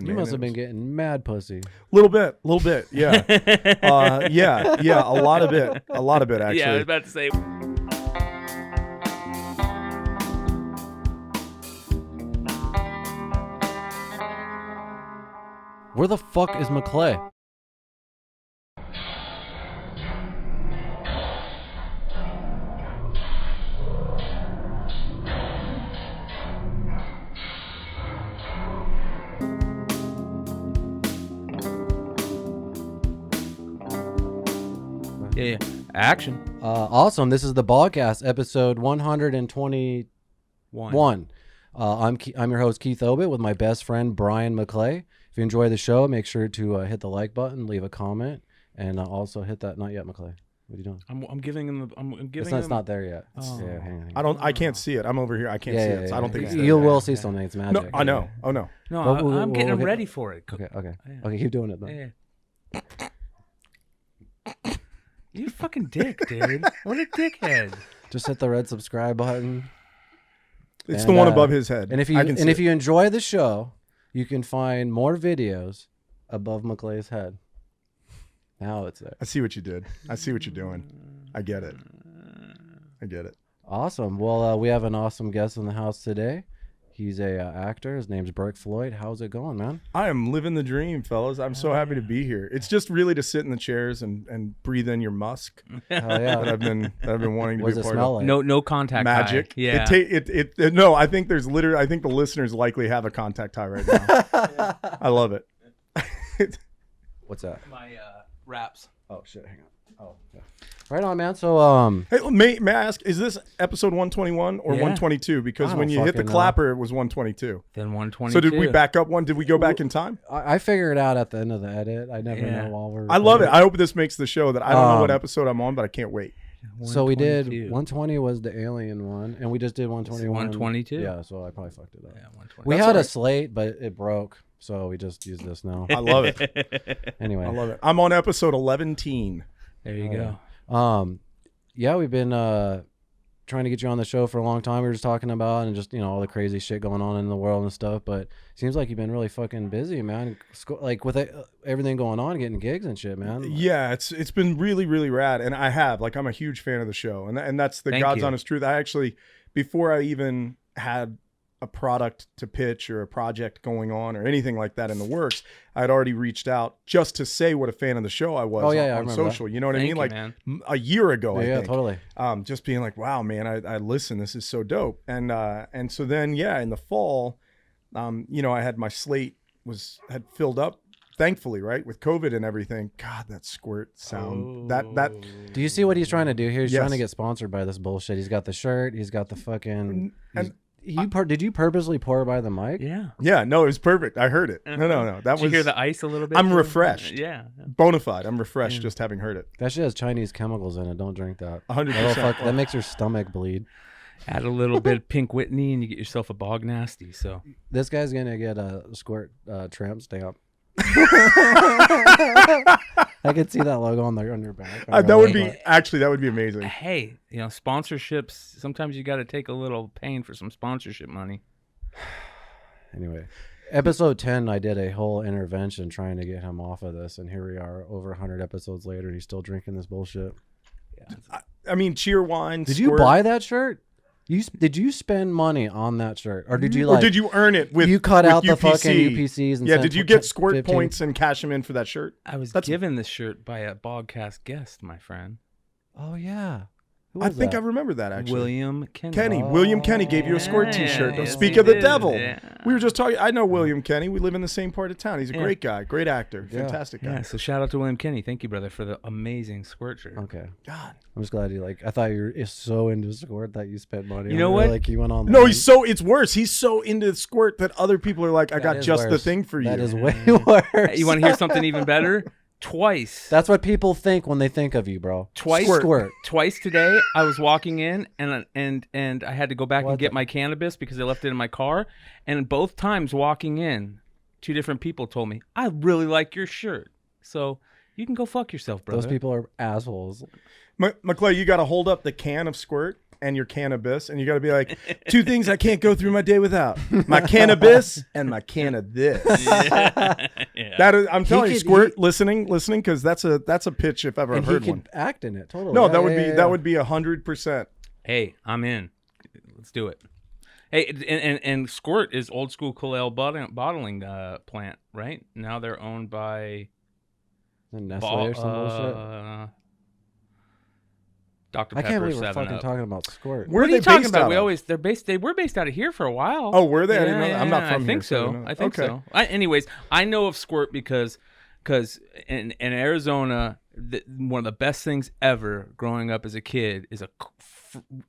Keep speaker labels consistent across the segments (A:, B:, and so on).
A: You must have been getting mad pussy.
B: Little bit, yeah. Yeah, a lot of it, actually.
C: Yeah, I was about to say.
A: Where the fuck is McClay?
C: Yeah. Action.
A: Awesome. This is the Bogcast, episode 121. I'm your host, Keith Obit, with my best friend, Brian McClay. If you enjoy the show, make sure to hit the like button, leave a comment, and also hit that. Not yet, McClay. What are you doing?
C: I'm giving him.
A: It's not there yet.
C: Oh.
A: Yeah, hang on.
B: I can't see it. I'm over here. I can't see it. So I don't think it's there.
A: You will see something. It's magic.
B: No, I know. Oh no.
C: No,
A: Well,
C: I'm getting ready for it.
A: Okay.
C: Yeah.
A: Okay, keep doing it then.
C: Yeah. You fucking dick, dude. What a dickhead.
A: Just hit the red subscribe button.
B: It's the one above his head.
A: And if you enjoy the show, you can find more videos above McClay's head. Now it's there.
B: I see what you did. I see what you're doing. I get it.
A: Awesome. Well, we have an awesome guest in the house today. He's a actor. His name's Bourke Floyd. How's it going, man?
B: I am living the dream, fellas. I'm so happy to be here. It's just really to sit in the chairs and breathe in your musk.
A: Hell yeah.
B: that I've been wanting to
A: What
B: be a
A: does it
B: part
A: smell
B: of.
A: like?
C: No contact
B: Magic.
C: high. Yeah.
B: No, I think I think the listeners likely have a contact high right now. I love it.
A: What's that?
C: My raps.
A: Oh, shit. Hang on. Oh, yeah. Right on, man. So,
B: Hey, may I ask, is this episode 121 or 122? Because
A: I
B: when
A: don't
B: you hit the
A: fucking know.
B: clapper, it was 122.
C: Then 122.
B: So did we back up one? Did we go back in time?
A: I figure it out at the end of the edit. I never know while we're
B: I love it.
A: recording.
B: I hope this makes the show that I don't know what episode I'm on, but I can't wait.
A: So we did
C: 122.
A: 120 was the alien one, and we just did 121.
C: 122.
A: Yeah, so I probably fucked it up.
C: Yeah, 120.
A: We
B: That's
A: had
B: all
A: a
B: right.
A: slate, but it broke, so we just used this now.
B: I love it.
A: Anyway,
B: I love it. I'm on episode 11.
C: There you go.
A: Yeah, we've been trying to get you on the show for a long time. We were just talking about and just all the crazy shit going on in the world and stuff. But it seems like you've been really fucking busy, man. Like with everything going on, getting gigs and shit, man.
B: Yeah, it's been really, really rad. And I'm a huge fan of the show. And that's the
C: Thank
B: God's
C: you.
B: honest truth. I actually, before I even had a product to pitch or a project going on or anything like that in the works, I'd already reached out just to say what a fan of the show I was
A: I
B: on
A: remember
B: social. You know what I mean?
C: Thank you,
B: Like
C: man.
B: a year ago, I
A: Yeah,
B: think.
A: totally.
B: Just being like, wow, man, I listen, this is so dope. And so then, in the fall, I had my slate had filled up, thankfully, right, with COVID and everything. God, that squirt sound, that.
A: Do you see what he's trying to do here? He's
B: Yes.
A: trying to get sponsored by this bullshit. He's got the shirt. He's got the fucking.
B: And
A: did you purposely pour by the mic?
C: Yeah.
B: Yeah, no, it was perfect. I heard it. No. That
C: Did you hear the ice a little bit?
B: I'm refreshed.
C: Yeah.
B: Bona fide. I'm refreshed just having heard it.
A: That shit has Chinese chemicals in it. Don't drink that.
B: 100%.
A: That makes your stomach bleed.
C: Add a little bit of Pink Whitney and you get yourself a Bog Nasty. So
A: This guy's gonna get a squirt tramp stamp. I could see that logo on your back.
B: That would be amazing.
C: hey, sponsorships. Sometimes you got to take a little pain for some sponsorship money.
A: Anyway, episode 10, I did a whole intervention trying to get him off of this, and here we are, over 100 episodes later, and he's still drinking this bullshit.
C: Yeah.
B: I mean, cheer wine.
A: Did you buy that shirt? Did you spend money on that shirt, or did you
B: did you earn it with?
A: You cut
B: with
A: out the
B: UPC?
A: fucking UPCs and
B: yeah.
A: sent
B: Did you
A: for
B: get squirt
A: 15?
B: points and cash them in for that shirt?
C: I was given this shirt by a Bogcast guest, my friend.
A: Oh yeah, who
B: I
A: was
B: think
A: that?
B: I remember that actually.
C: William Kenny.
B: William Kenny gave you a squirt
C: Yeah,
B: T-shirt.
C: yes,
B: Speak
C: he
B: of the
C: did.
B: devil.
C: Yeah.
B: We were just talking. I know William Kenny. We live in the same part of town. He's a
C: Yeah.
B: great guy, great actor,
A: Yeah.
B: fantastic guy.
C: Yeah, so shout out to William Kenny. Thank you, brother, for the amazing squirt shirt.
A: Okay,
B: God.
A: I'm just glad I thought you were so into squirt that you spent money.
C: You
A: on
C: know
A: it.
C: what?
A: Like you went on.
B: No, it's worse. He's so into squirt that other people are like, I
A: That
B: got
A: is
B: just the
A: worse.
B: thing for you.
A: That is way worse.
C: Hey, you want to hear something even better? Twice.
A: That's what people think when they think of you, bro.
C: Twice.
A: Squirt.
C: Twice today, I was walking in and I had to go back
A: What
C: and get
A: the-
C: my cannabis because I left it in my car. And both times walking in, two different people told me, I really like your shirt. So you can go fuck yourself, brother.
A: Those people are assholes.
B: McClay, you got to hold up the can of squirt and your cannabis, and you got to be like, two things I can't go through my day without: my cannabis and my can of this.
C: Yeah.
B: That is, I'm telling you,
A: could-
B: Squirt, listening, because that's a pitch if ever
A: And
B: I've
A: he
B: heard
A: could
B: one.
A: act in it. Totally.
B: No,
A: Yeah,
B: that would
A: yeah,
B: be
A: yeah,
B: that would be 100%.
C: Hey, I'm in. Let's do it. Hey, and Squirt is old school Kalel bottling plant, right? Now they're owned by
A: Nestle or some bullshit.
C: Dr.
A: I
C: Pepper
A: can't believe we're
C: 7
A: fucking
C: Up.
A: talking about Squirt.
B: Where
C: What are
B: they
C: you talking
B: based
C: about?
B: out of?
C: They were based out of here for a while.
B: Oh, were they? I didn't know that. I'm not from
C: I think
B: here, so I
C: so.
B: don't know.
C: I think
B: Okay.
C: so. Anyways, I know of Squirt because in Arizona, one of the best things ever growing up as a kid is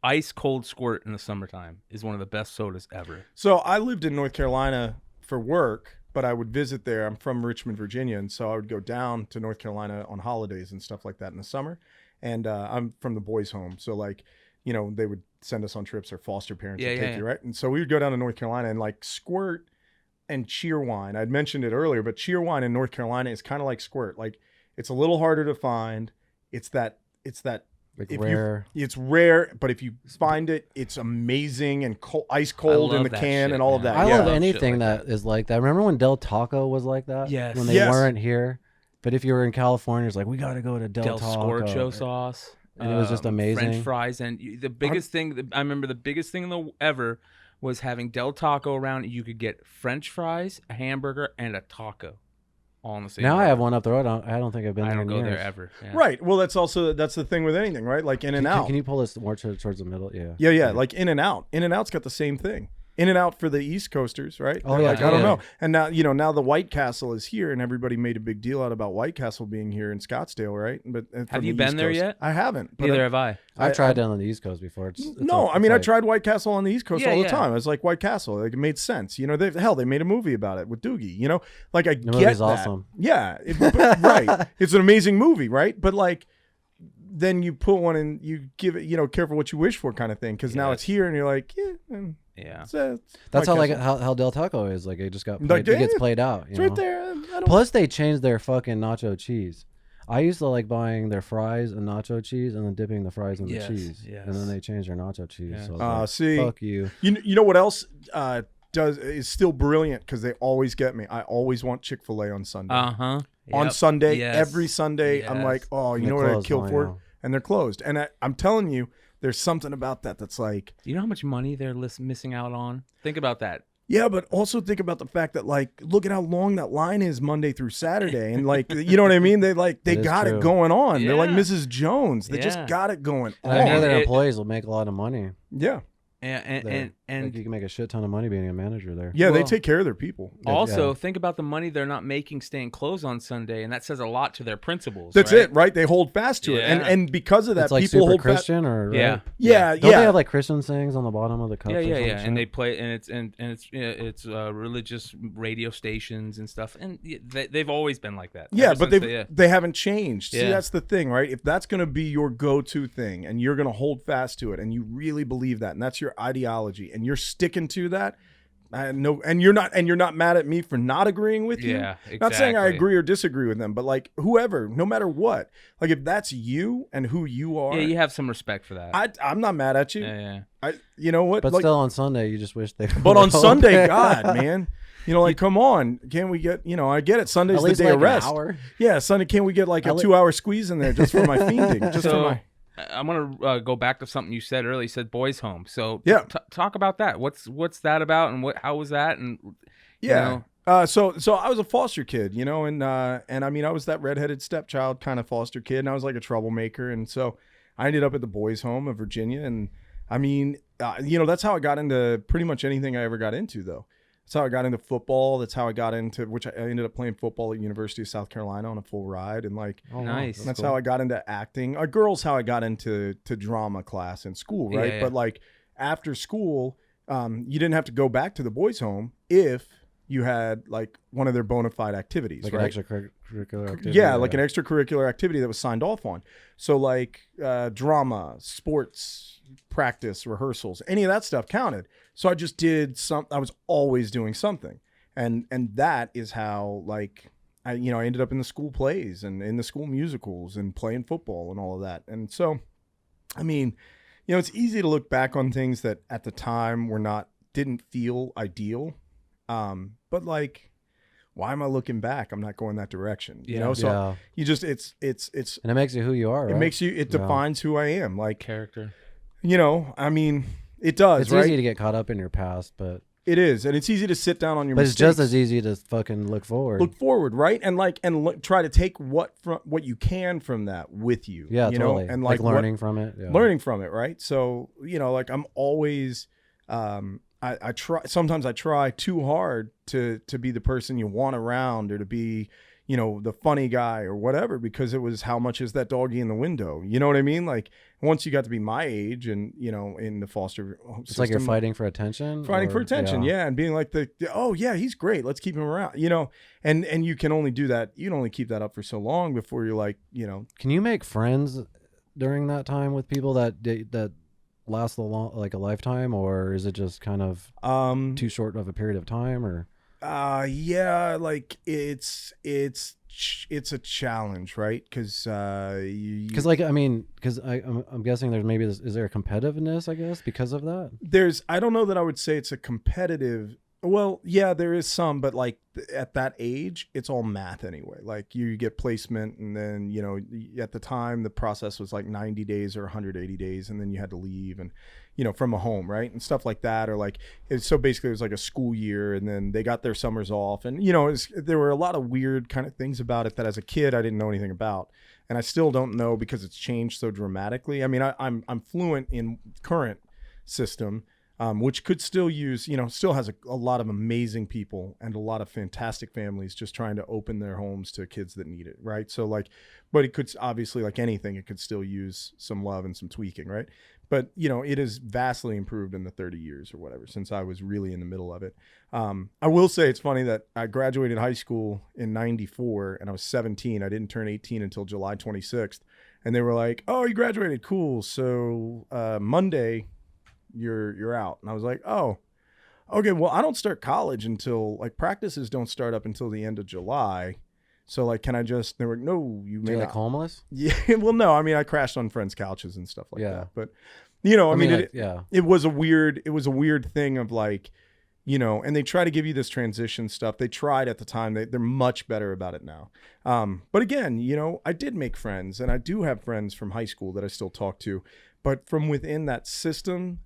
C: ice cold Squirt in the summertime is one of the best sodas ever.
B: So I lived in North Carolina for work, but I would visit there. I'm from Richmond, Virginia, and so I would go down to North Carolina on holidays and stuff like that in the summer. And I'm from the boys' home, so like, you know, they would send us on trips, or foster parents would take you, right? And so we would go down to North Carolina, and like Squirt and Cheerwine, I'd mentioned it earlier, but Cheerwine in North Carolina is kind of like Squirt. Like, it's a little harder to find. It's that
A: Like
B: if
A: rare.
B: it's rare, but if you find it, it's amazing and ice cold in
C: love
B: the
C: that
B: can
C: shit,
B: and all of
C: man.
B: that.
A: I
B: yeah.
A: love
C: shit
A: anything
C: like
A: that is like that. Remember when Del Taco was like that?
C: Yes.
A: When they
B: Yes.
A: weren't here. But if you were in California, it's like, we got to go to Del Taco.
C: Scorcho sauce.
A: And it was just amazing.
C: French fries, and the biggest thing I remember, the biggest thing ever was having Del Taco around. You could get French fries, a hamburger, and a taco, all in the same.
A: Now I
C: order.
A: have one up the road. I don't think I've been
C: I
A: there
C: don't
A: in
C: go
A: years.
C: there ever. Yeah.
B: Right. Well, that's the thing with anything, right? Like In and Out.
A: Can you pull this more towards the middle? Yeah.
B: Yeah. Like In and Out. In and Out's got the same thing. In and Out for the East Coasters, right?
A: Oh,
B: They're
A: yeah,
B: like, I don't
A: totally.
B: know. And now, now the White Castle is here, and everybody made a big deal out about White Castle being here in Scottsdale, right? But
C: Have you been there yet?
B: I haven't. But
C: Neither have I.
A: I've tried it on the East Coast before. It's
B: No, I mean, I tried White Castle on the East Coast
C: Yeah,
B: all the
C: yeah.
B: time. I was like, White Castle, like it made sense. They made a movie about it with Doogie. Like I
A: The
B: get
A: movie's
B: that.
A: awesome.
B: Yeah, right. It's an amazing movie, right? But like, then you put one and you give it, careful what you wish for, kind of thing. Because now
C: Yes.
B: it's here, and you're like,
C: Yeah.
B: it's
A: That's
B: White
A: how
B: Castle.
A: how Del Taco is. Like it just got
B: Like,
A: played, it gets
B: yeah,
A: played out.
B: It's
A: You
B: right
A: know?
B: there. I don't.
A: Plus they changed their fucking nacho cheese. I used to like buying their fries and nacho cheese and then dipping the fries in
C: Yes,
A: the cheese.
C: yes.
A: And then they changed their nacho cheese.
C: Yeah.
A: So I was
B: See,
A: like, fuck you.
B: you know what else is still brilliant, because they always get me. I always want Chick-fil-A on Sunday.
C: Uh-huh.
B: On
C: Yep.
B: Sunday,
C: Yes.
B: every Sunday, I'm
C: Yes.
B: like, oh, you
A: And
B: know
A: they
B: what I'd
A: closed
B: kill
A: one,
B: for?
A: yeah.
B: And they're closed. And I'm telling you, there's something about that that's like,
C: You know how much money they're missing out on? Think about that.
B: yeah, but also think about the fact that, like, look at how long that line is Monday through Saturday. And like, you know what I mean? They
A: That is
B: got
A: true.
B: it going on. They're like
C: Yeah.
B: Mrs. Jones. They
C: Yeah.
B: just got it going
A: And I hear
B: on.
A: their
C: it-
A: employees will make a lot of money.
B: Yeah.
A: There.
C: And
A: Like you can make a shit ton of money being a manager there.
B: Yeah, they
C: Well,
B: take care of their people.
C: also
A: Yeah.
C: think about the money they're not making staying closed on Sunday, and that says a lot to their principles.
B: That's
C: right?
B: it, right? They hold fast to it.
C: Yeah.
B: And because of that,
A: It's like
B: people
A: super
B: hold fast.
A: Christian or
C: Yeah.
A: right?
B: Yeah,
A: Don't
B: yeah.
A: they have like Christian sayings on the bottom of the cups?
C: Yeah,
A: or
C: yeah,
A: some
C: yeah,
A: shit?
C: and they play, and it's religious radio stations and stuff, and they've always been like that.
B: Yeah,
C: ever
B: but
C: since
B: they haven't changed. See,
C: Yeah.
B: that's the thing, right? If that's going to be your go-to thing, and you're going to hold fast to it, and you really believe that, and that's your ideology, and you're sticking to that, and you're not mad at me for not agreeing with you.
C: Yeah,
B: Not saying I
C: exactly.
B: agree or disagree with them, but like whoever, no matter what, like if that's you and who you are,
C: Yeah, you have some respect for that.
B: I'm not mad at you.
C: yeah.
B: You know what?
A: But
B: Like,
A: still on Sunday, you just wish they.
B: but on
A: were
B: Sunday,
A: open.
B: God, man. Like, come on. Can't we get, I get it. Sunday's
A: At
B: the
A: least
B: day
A: like
B: of rest.
A: an hour.
B: Yeah, Sunday, can't we get like a
A: At le-
B: 2-hour squeeze in there just for my fiending? Just for
C: So
B: my.
C: I'm gonna go back to something you said earlier. You said boys' home. So
B: Yeah.
C: talk about that. What's that about, and how was that? And
B: Yeah. So I was a foster kid, and I mean, I was that redheaded stepchild kind of foster kid, and I was like a troublemaker. And so I ended up at the boys' home of Virginia. And I mean, that's how I got into pretty much anything I ever got into, though. That's how I got into football. That's how I got into, which I ended up playing football at University of South Carolina on a full ride. And like,
A: Oh, wow,
C: Nice.
B: that's
A: cool.
B: how I got into acting. Girls, how I got into drama class in school, right?
C: Yeah.
B: But like after school, you didn't have to go back to the boys' home if you had like one of their bona fide activities,
A: like
B: right?
A: an extracurricular activity.
B: Yeah, like an extracurricular activity that was signed off on. So like drama, sports, practice, rehearsals, any of that stuff counted. So I just did I was always doing something. And that is how like I ended up in the school plays and in the school musicals and playing football and all of that. And so, I mean, it's easy to look back on things that at the time didn't feel ideal. But like, why am I looking back? I'm not going that direction. So you just, it's,
A: and it makes you who you are. Right?
B: It defines who I am. Like
C: character.
B: I mean, it does.
A: It's
B: right?
A: easy to get caught up in your past, but
B: it is, and it's easy to sit down on your.
A: But
B: mistakes.
A: It's just as easy to fucking look forward.
B: Look forward, right? And try to take what you can from that with you.
A: Yeah,
B: you
A: totally.
B: know, and
A: learning from it. Yeah.
B: Learning from it, right? So like I'm always, I try. Sometimes I try too hard to be the person you want around, or to be, the funny guy or whatever, because it was how much is that doggy in the window? You know what I mean? Like once you got to be my age and, in the foster
A: it's
B: system,
A: like you're fighting for attention.
B: Yeah. And being like oh yeah, he's great. Let's keep him around, and you can only do that. You can only keep that up for so long before you're like,
A: Can you make friends during that time with people that last a lifetime, or is it just kind of too short of a period of time, or?
B: Yeah, like it's a challenge, right? Because I'm guessing there's maybe is there a competitiveness, I guess, because of that? I don't know that I would say it's a competitive. Well, yeah, there is some, but like at that age, it's all math anyway. Like you get placement, and then at the time the process was like 90 days or 180 days, and then you had to leave and from a home, right, and stuff like that, or like so basically it was like a school year, and then they got their summers off, and there were a lot of weird kind of things about it that as a kid I didn't know anything about, and I still don't know because it's changed so dramatically. I mean, I'm fluent in current system. Which could still use, still has a lot of amazing people and a lot of fantastic families just trying to open their homes to kids that need it, right? So like, but it could obviously, like anything, it could still use some love and some tweaking, right? But, it has vastly improved in the 30 years or whatever since I was really in the middle of it. I will say it's funny that I graduated high school in 94 and I was 17. I didn't turn 18 until July 26th. And they were like, oh, you graduated. Cool. So Monday, you're out. And I was like, oh, okay, well, I don't start college until practices don't start up until the end of July. So can I just, they were, no, you may not.
A: Homeless?
B: Yeah. Well, no, I mean, I crashed on friends' couches and stuff like that. But, it was a weird thing of and they try to give you this transition stuff. They tried at the time. They're much better about it now. But again, I did make friends, and I do have friends from high school that I still talk to, but from within that system,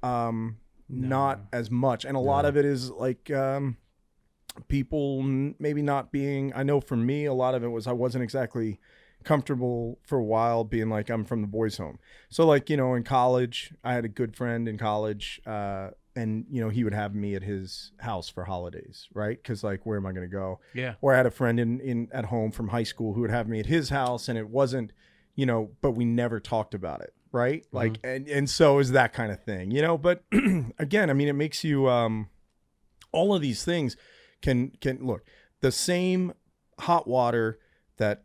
B: not as much. And a lot of it is people maybe not being, I know for me, a lot of it was I wasn't exactly comfortable for a while being like, I'm from the boys' home. So in college, I had a good friend in college, and he would have me at his house for holidays, right? Because where am I going to go?
C: Yeah.
B: Or I had a friend in at home from high school who would have me at his house, and it wasn't, but we never talked about it. Right.
A: Mm-hmm.
B: And so is that kind of thing, but again, I mean, it makes you, all of these things can look, the same hot water that,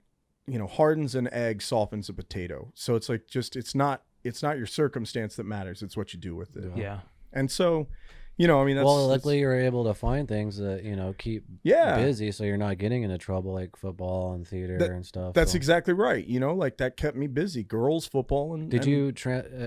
B: hardens an egg softens a potato. So it's it's not your circumstance that matters. It's what you do with it.
C: Yeah.
B: And so, that's,
A: luckily you're able to find things that, keep busy, so you're not getting into trouble like football and theater and stuff.
B: That's exactly right. That kept me busy. Girls, football, and
A: did you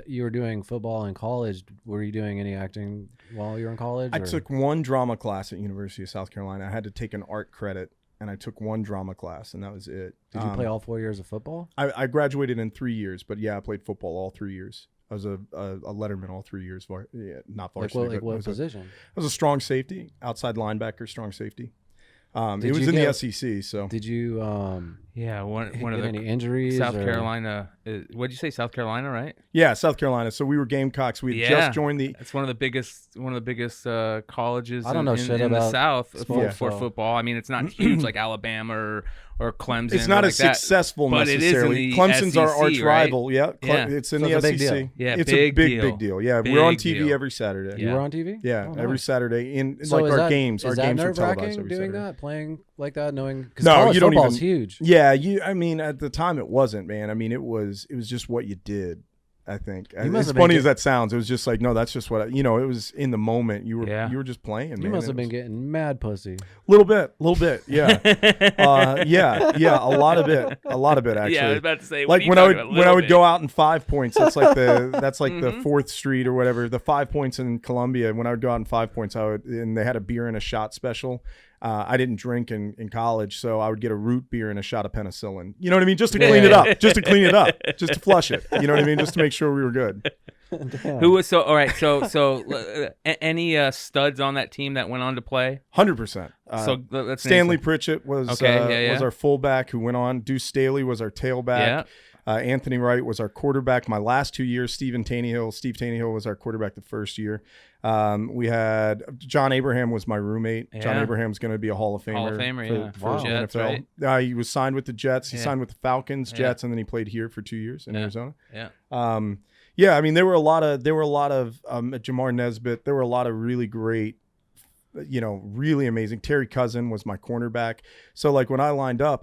A: you were doing football in college? Were you doing any acting while you were in college?
B: I took one drama class at University of South Carolina. I had to take an art credit, and I took one drama class, and that was it.
A: Did you play all 4 years of football?
B: I graduated in 3 years, but yeah, I played football all 3 years. I was a letterman all 3 years. Not varsity.
A: What position?
B: I was a strong safety, outside linebacker, strong safety. It was in the SEC. So
A: did you?
C: One of the
A: any injuries?
C: South Carolina. What'd you say? South Carolina, right?
B: Yeah, South Carolina. So we were Gamecocks. We had just joined the.
C: It's one of the biggest colleges.
A: I don't know shit
C: in
A: about
C: the South for
A: so.
C: football. I mean, it's not huge like Alabama or Clemson.
B: It's not as successful
C: but
B: necessarily.
C: It is in the
B: Clemson's
C: SEC,
B: our arch
C: right?
B: rival. Yeah, it's in
A: so
B: the
A: it's a big
B: SEC.
A: deal.
C: Yeah,
B: it's a big deal. Yeah, we're on TV
C: deal.
B: every Saturday.
A: You were on TV?
B: Yeah,
A: Oh,
B: every
A: nice.
B: Saturday in
A: So
B: our games. Our games were televised
A: nerve-wracking
B: every
A: doing
B: Saturday.
A: that, playing like that, knowing because
B: No,
A: college
B: you don't
A: football's
B: even.
A: huge.
B: Yeah, I mean, at the time it wasn't, man. I mean, it was just what you did. I think.
A: must
B: As
A: have been
B: funny as that sounds, it was just like, no, that's just what it was in the moment. You were just playing.
A: You
B: man.
A: must have been getting mad pussy.
B: Little bit, yeah, yeah, a lot of it actually.
C: Yeah, I was about to say.
B: Like when I would go out in 5 Points, that's like the the 4th Street or whatever, the 5 Points in Columbia. When I would go out in 5 Points, and they had a beer and a shot special. I didn't drink in college, so I would get a root beer and a shot of penicillin. You know what I mean? Just to clean it up, just to flush it. You know what I mean? Just to make sure we were good.
A: Damn.
C: Who was all right? So any studs on that team that went on to play?
B: 100%.
C: So let's
B: Stanley Pritchett was was our fullback who went on. Deuce Staley was our tailback. Anthony Wright was our quarterback my last 2 years. Steve Taneyhill was our quarterback the first year. We had John Abraham was my roommate. Yeah. John Abraham's going to be a Hall of Famer.
C: For Jets,
B: NFL.
C: Right?
B: He was signed with the Jets. He signed with the Falcons, Jets, and then he played here for 2 years in Arizona.
C: Yeah.
B: I mean, there were a lot of Jamar Nesbitt. There were a lot of really great, really amazing. Terry Cousin was my cornerback. So like when I lined up,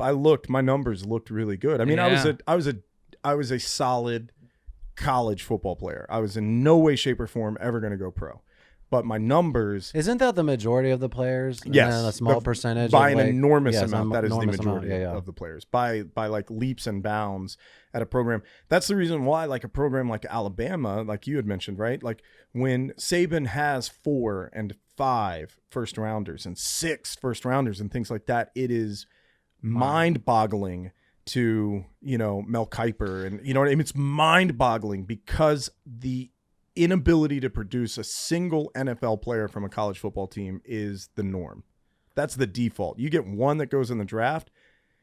B: my numbers looked really good. I mean, I was a solid college football player. I was in no way, shape, or form ever going to go pro. But my numbers...
A: Isn't that the majority of the players?
B: Yes.
A: And a small percentage?
B: By an enormous amount. That is the majority
A: amount.
B: of the players. By like leaps and bounds at a program. That's the reason why like a program like Alabama, like you had mentioned, right? Like when Saban has 4 and 5 first rounders and 6 first rounders and things like that, it is mind-boggling to, Mel Kiper. And, what I mean? It's mind-boggling because the inability to produce a single NFL player from a college football team is the norm. That's the default. You get one that goes in the draft,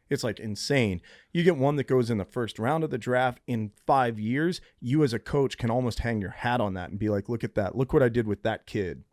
B: it's like insane. You get one that goes in the first round of the draft in 5 years, you as a coach can almost hang your hat on that and be like, look at that. Look what I did with that kid.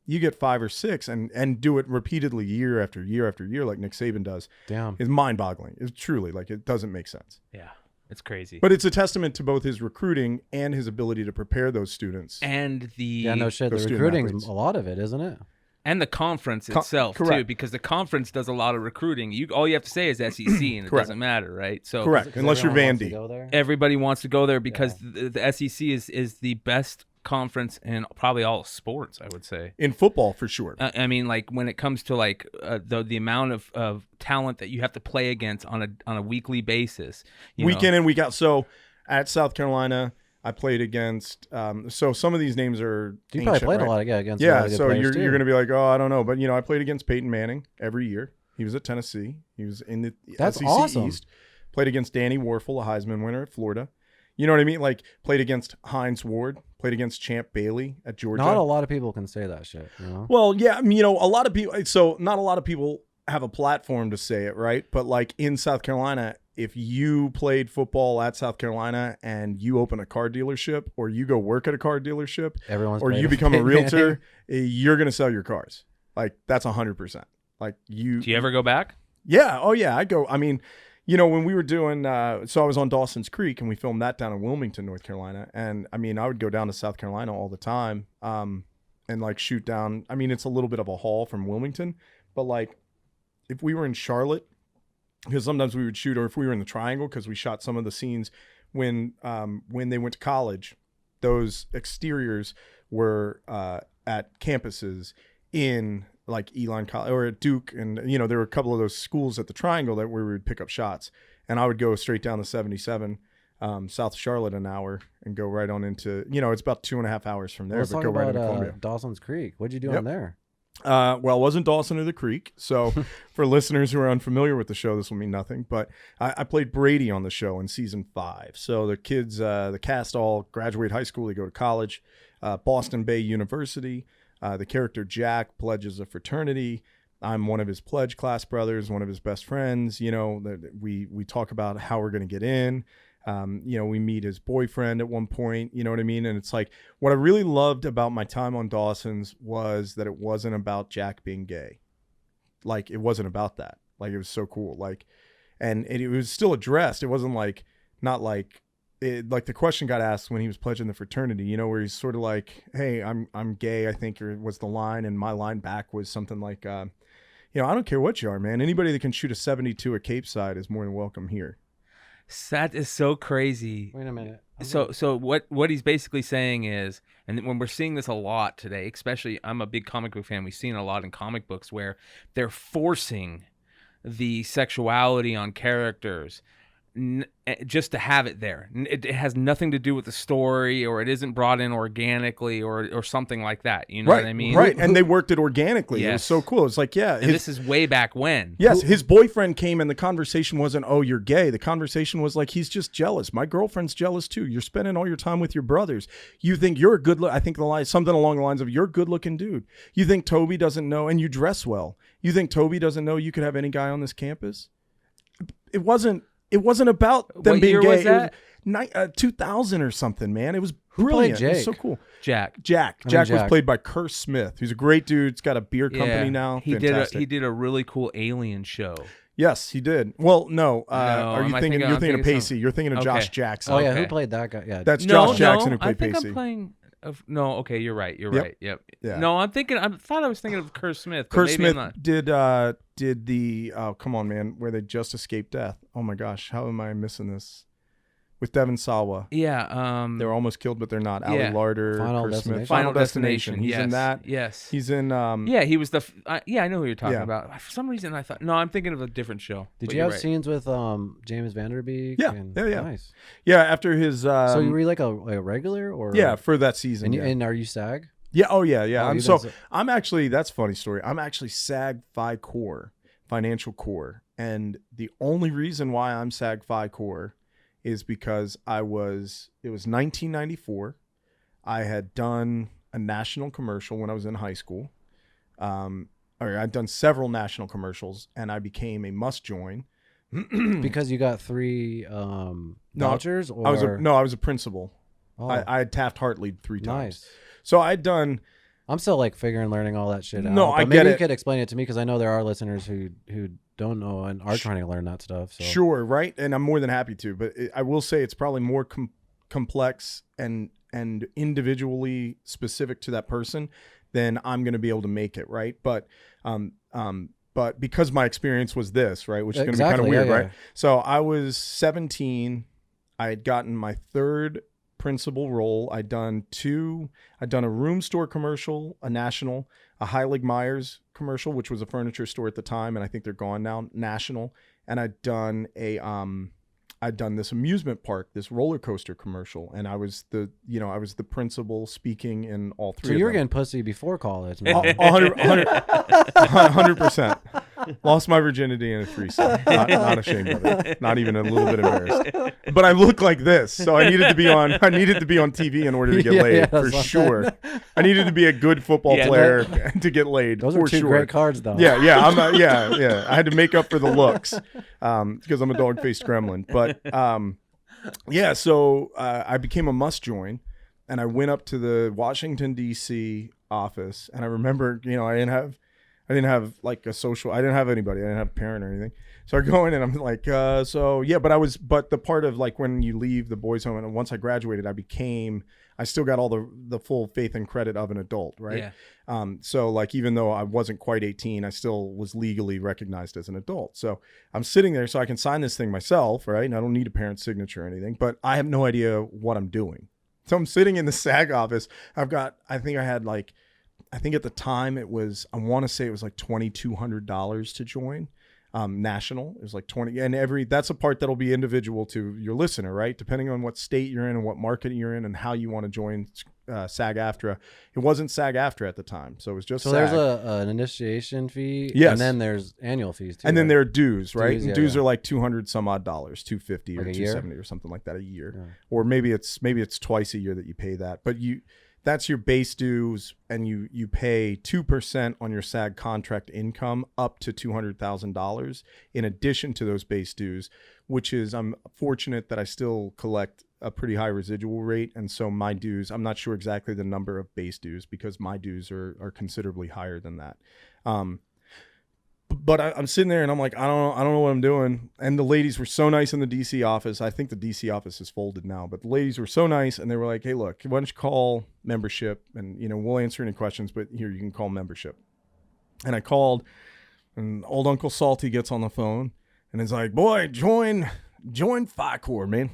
B: You get 5 or 6 and do it repeatedly year after year after year like Nick Saban does.
A: Damn.
B: It's mind-boggling. It's truly like it doesn't make sense.
C: Yeah. It's crazy.
B: But it's a testament to both his recruiting and his ability to prepare those students.
C: And the
A: the recruiting's a lot of it, isn't it?
C: And the conference itself too, because the conference does a lot of recruiting. All you have to say is SEC, and it doesn't matter, right? So
B: correct, unless you're Vandy.
C: Everybody wants to go there because the SEC is the best conference in probably all sports, I would say. In
B: football, for sure.
C: I mean, like when it comes to like the amount of talent that you have to play against on a weekly basis,
B: week in and week out. So at South Carolina, I played against. So some of these names are.
A: You
B: ancient,
A: probably played
B: right?
A: a lot against.
B: Yeah, so you're going to be like, oh, I don't know, but I played against Peyton Manning every year. He was at Tennessee. He was in the
A: That's
B: SEC
A: awesome.
B: East. Played against Danny Warfel, a Heisman winner at Florida. You know what I mean? Like played against Hines Ward. Played against Champ Bailey at Georgia.
A: Not a lot of people can say that shit.
B: Well, yeah, I mean, a lot of people. So not a lot of people have a platform to say it, right? But like in South Carolina, if you played football at South Carolina and you open a car dealership or you go work at a car dealership or you become a realtor, you're going to sell your cars. Like that's 100%. Like you.
C: Do you ever go back?
B: Yeah. Oh yeah. I go. I mean, when we were doing, so I was on Dawson's Creek and we filmed that down in Wilmington, North Carolina. And I mean, I would go down to South Carolina all the time and like shoot down. I mean, it's a little bit of a haul from Wilmington, but like if we were in Charlotte, because sometimes we would shoot, or if we were in the Triangle, because we shot some of the scenes when they went to college, those exteriors were at campuses in like Elon College or at Duke. And, there were a couple of those schools at the Triangle where we would pick up shots. And I would go straight down the 77, South Charlotte an hour and go right on into, it's about 2.5 hours from there.
A: Let's
B: but
A: talk
B: go right
A: about
B: into Columbia.
A: Dawson's Creek. What'd you do on there?
B: Well, it wasn't Dawson or the Creek. So for listeners who are unfamiliar with the show, this will mean nothing. But I played Brady on the show in season 5. So the kids, the cast all graduate high school. They go to college, Boston Bay University. The character Jack pledges a fraternity. I'm one of his pledge class brothers, one of his best friends. We talk about how we're going to get in. We meet his boyfriend at one point, you know what I mean? And it's like, what I really loved about my time on Dawson's was that it wasn't about Jack being gay. Like, it wasn't about that. Like, it was so cool. Like, and it was still addressed. It wasn't like, not like, like the question got asked when he was pledging the fraternity, where he's sort of like, hey, I'm gay, I think was the line. And my line back was something like, I don't care what you are, man. Anybody that can shoot a 72 at Cape Side is more than welcome here.
C: That is so crazy.
A: Wait a minute.
C: So what he's basically saying is, and when we're seeing this a lot today, especially I'm a big comic book fan. We've seen it a lot in comic books where they're forcing the sexuality on characters just to have it there. It has nothing to do with the story, or it isn't brought in organically, or something like that. You know what I mean?
B: Right. And they worked it organically. It was
C: Yes.
B: so cool. It's like, yeah.
C: And this is way back when.
B: Yes, his boyfriend came and the conversation wasn't, oh, you're gay. The conversation was like, he's just jealous. My girlfriend's jealous too. You're spending all your time with your brothers. You think you're a good I think the line, something along the lines of, you're a good looking dude. You think Toby doesn't know, and you dress well. You think Toby doesn't know you could have any guy on this campus? It wasn't about them
C: What
B: being
C: year
B: gay.
C: was that?
B: It was 2000 or something, man. It was
A: played
B: brilliant. It was
A: Jake?
B: so cool.
C: Jack.
B: Jack was
A: Jack.
B: played by Kerr Smith, who's a great dude. He's got a beer company now.
C: He
B: Fantastic.
C: did a really cool Alien show.
B: Yes, he did. Well, no. Are you
C: am I
B: thinking?
C: thinking-
B: You're
C: I'm
B: thinking of
C: thinking
B: Pacey. You're thinking of
C: Okay.
B: Josh Jackson.
A: Oh yeah,
C: Okay.
A: who played that guy? Yeah,
B: That's Josh Jackson who
C: I
B: played
C: think
B: Pacey.
C: I'm playing. No, okay, you're right. You're
B: Yep.
C: right. Yep.
B: Yeah.
C: No, I thought I was thinking of Kerr Smith. But
B: Kerr
C: maybe I'm
B: Smith
C: not.
B: did the come on, man, where they just escaped death. Oh my gosh, how am I missing this? With Devon Sawa.
C: Yeah.
B: They were almost killed, but they're not. Ali
C: Yeah.
B: Larder,
A: Final
B: Kerr
A: Destination.
B: Smith. Final Destination. He's
C: yes.
B: in that.
C: Yes.
B: He's in.
C: Yeah, he was the. Yeah, I know who you're talking
B: Yeah.
C: about. For some reason, I thought. No, I'm thinking of a different show.
A: Did
C: but
A: you
C: you're
A: have
C: right.
A: scenes with James Vanderbeek?
B: Yeah,
A: and,
B: yeah.
A: Nice.
B: Yeah, after his.
A: So you were like a regular, or
B: yeah, for that season.
A: And,
B: yeah.
A: and are you SAG?
B: Yeah. Oh yeah. Yeah.
A: Oh,
B: I'm
A: you've
B: so.
A: been
B: I'm actually. That's a funny story. I'm actually SAG Phi Core, Financial Core, and the only reason why I'm SAG Phi Core is because it was 1994. I had done a national commercial when I was in high school. Or I'd done several national commercials, and I became a must join.
A: Because you got 3 vouchers, or
B: I was a principal.
A: Oh,
B: I had Taft-Hartley 3 times.
A: nice.
B: So I'd done.
A: I'm still like learning all that shit out.
B: No,
A: but
B: I
A: maybe
B: get
A: you
B: it.
A: could explain it to me, because I know there are listeners who don't know and are trying to learn that stuff. So.
B: Sure, right? And I'm more than happy to, but I will say it's probably more complex and individually specific to that person than I'm going to be able to make it, right? But because my experience was this, right, which is going to be kind of weird, right? So I was 17. I had gotten my 3rd principal role. I'd done a room store commercial, a national, a Heilig Myers commercial, which was a furniture store at the time, and I think they're gone now, national. And I'd done this amusement park, this roller coaster commercial, and I was the principal speaking in all 3
A: So
B: of
A: you were
B: them.
A: getting pussy before college.
B: 100%. Lost my virginity in a threesome. Not ashamed of it. Not even a little bit embarrassed. But I look like this, so I needed to be on TV in order to get laid, for sure. I needed to be a good football player to get laid.
A: Those
B: for
A: are 2
B: sure.
A: great cards, though.
B: Yeah. I had to make up for the looks because I'm a dog-faced gremlin. But so I became a must join, and I went up to the Washington D.C. office, and I remember, I didn't have like a social. I didn't have anybody. I didn't have a parent or anything. So I go in and I'm like, but the part of like when you leave the boys' home, and once I graduated, I still got all the full faith and credit of an adult, right?
C: Yeah.
B: So like, even though I wasn't quite 18, I still was legally recognized as an adult. So I'm sitting there so I can sign this thing myself, right? And I don't need a parent's signature or anything, but I have no idea what I'm doing. So I'm sitting in the SAG office. I think at the time I want to say it was like $2,200 to join. National. It was like 20, and that's a part that'll be individual to your listener, right? Depending on what state you're in and what market you're in and how you want to join SAG-AFTRA. It wasn't SAG-AFTRA at the time, so it was just
A: So
B: SAG.
A: there's an initiation fee,
B: Yes.
A: and then there's annual fees too.
B: And then
A: right?
B: there are dues, right?
A: Dues,
B: Dues
A: yeah.
B: are like $200 some odd, $250 or
A: Like a year?
B: $270 or something like that a year,
A: Yeah.
B: or maybe it's twice a year that you pay that, but that's your base dues, and you pay 2% on your SAG contract income up to $200,000 in addition to those base dues, which is, I'm fortunate that I still collect a pretty high residual rate. And so my dues, I'm not sure exactly the number of base dues because my dues are considerably higher than that. But I'm sitting there and I'm like, I don't know what I'm doing. And the ladies were so nice in the DC office. I think the DC office is folded now, but the ladies were so nice, and they were like, hey, look, why don't you call membership, and we'll answer any questions, but here, you can call membership. And I called, and old Uncle Salty gets on the phone and is like, boy, join join Phi Corps, man.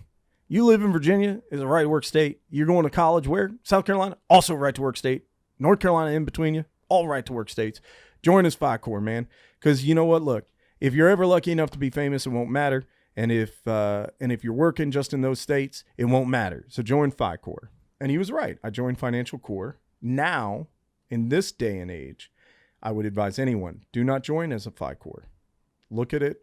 B: You live in Virginia, is a right to work state. You're going to college where? South Carolina, also right to work state. North Carolina in between you, all right to work states. Join us Phi Corps, man. Because you know what? Look, if you're ever lucky enough to be famous, it won't matter. And if you're working just in those states, it won't matter. So join Phi Corps. And he was right. I joined Financial Corps. Now, in this day and age, I would advise anyone, do not join as a Phi Corps. Look at it.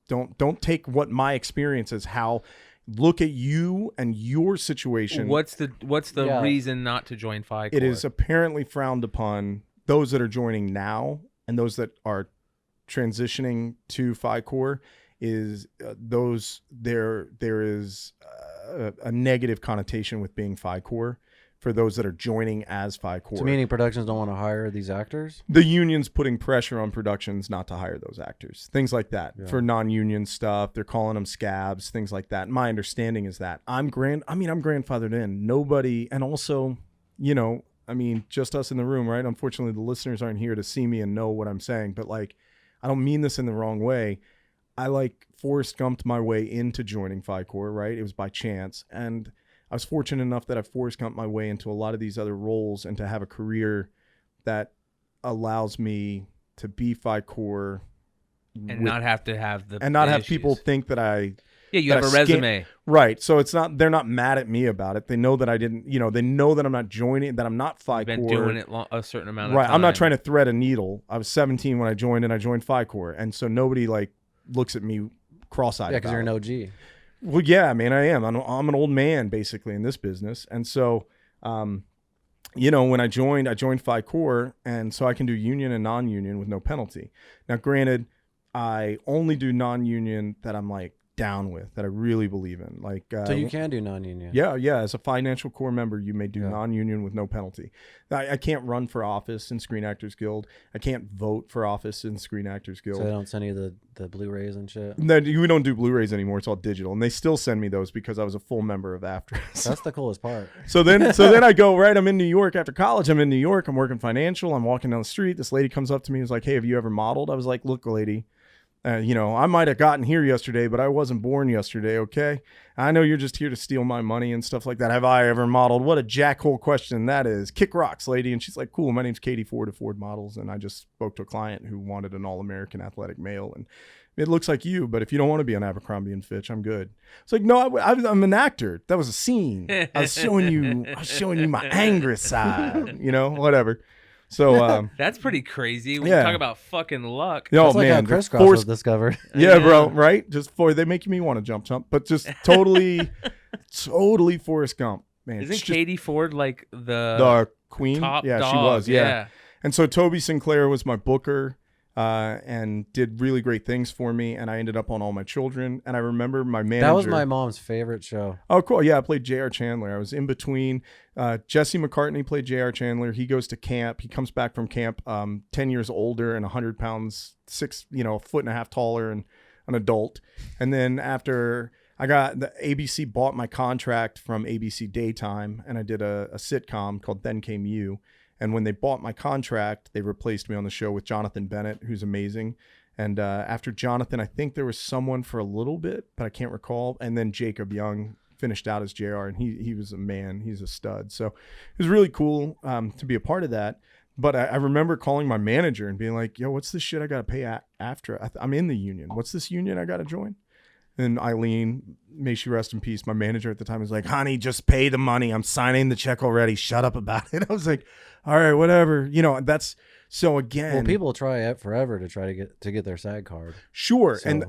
B: Don't take what my experience is, how look at you and your situation.
C: What's the reason not to join Phi Corps?
B: It is apparently frowned upon. Those that are joining now and those that are transitioning to Phi Corps is there is a negative connotation with being Phi Corps for those that are joining as Phi Corps.
A: So meaning productions don't want to hire these actors?
B: The union's putting pressure on productions not to hire those actors. Things like that. Yeah. For non-union stuff, they're calling them scabs, things like that. My understanding is that. I'm grandfathered in. Nobody, and also, just us in the room, right? Unfortunately, the listeners aren't here to see me and know what I'm saying, but like, I don't mean this in the wrong way. I like Forrest Gumped my way into joining Phi Corps, right? It was by chance. And I was fortunate enough that I Forrest Gumped my way into a lot of these other roles and to have a career that allows me to be Phi Corps
C: and not have to have the
B: have people think that I
C: you have a resume,
B: right? So they're not mad at me about it. They know that I didn't, they know that I'm not joining, that I'm not Phi Corps.
C: You've been doing it a certain amount of
B: time.
C: Right,
B: I'm not trying to thread a needle. I was 17 when I joined, and I joined Phi Corps, and so nobody like looks at me cross-eyed.
A: Yeah, because you're an OG.
B: Well, yeah, man, I am. I'm an old man basically in this business, and so, when I joined Phi Corps, and so I can do union and non-union with no penalty. Now, granted, I only do non-union that I'm like down with, that I really believe in. Like,
A: so you can do non-union.
B: Yeah. As a Financial Corps member, you may do non-union with no penalty. I can't run for office in Screen Actors Guild. I can't vote for office in Screen Actors Guild.
A: So they don't send you the Blu-rays and shit?
B: No, we don't do Blu-rays anymore. It's all digital, and they still send me those because I was a full member of AFTRA.
A: That's the coolest part.
B: So then I go, right, I'm in New York after college. I'm in New York. I'm working financial. I'm walking down the street. This lady comes up to me and is like, "Hey, have you ever modeled?" I was like, "Look, lady, I might have gotten here yesterday, but I wasn't born yesterday, okay? I know you're just here to steal my money and stuff like that. Have I ever modeled?" What a jackhole question that is. Kick rocks, lady. And she's like, "Cool, my name's Katie Ford of Ford Models, and I just spoke to a client who wanted an all-American athletic male, and it looks like you, but if you don't want to be on Abercrombie and Fitch, I'm good." It's like, "No, I'm an actor. That was a scene. I was showing you my angry side, whatever." So
C: that's pretty crazy. When you talk about fucking luck.
B: Oh,
A: that's like
B: man,
A: how crisscross was discovered.
B: Yeah, bro, right? Just they make me want to jump, but just totally Forrest Gump, man.
C: Isn't Katie Ford like
B: the queen?
C: Top
B: yeah,
C: dog?
B: She was. Yeah. And so Toby Sinclair was my booker. And did really great things for me, and I ended up on All My Children. And I remember my manager.
A: That was my mom's favorite show.
B: Oh, cool. Yeah, I played J.R. Chandler. I was in between. Jesse McCartney played J.R. Chandler. He goes to camp. He comes back from camp 10 years older and 100 pounds, a foot and a half taller and an adult. And then after I got the ABC bought my contract from ABC Daytime, and I did a sitcom called Then Came You. And when they bought my contract, they replaced me on the show with Jonathan Bennett, who's amazing. And after Jonathan, I think there was someone for a little bit, but I can't recall. And then Jacob Young finished out as JR, and he was a man. He's a stud. So it was really cool to be a part of that. But I remember calling my manager and being like, "Yo, what's this shit I got to pay after? I'm in the union. What's this union I got to join?" And Eileen, may she rest in peace, my manager at the time was like, "Honey, just pay the money. I'm signing the check already. Shut up about it." I was like, "All right, whatever." That's so again.
A: Well, people try it forever to try to get their SAG card.
B: Sure,
A: So,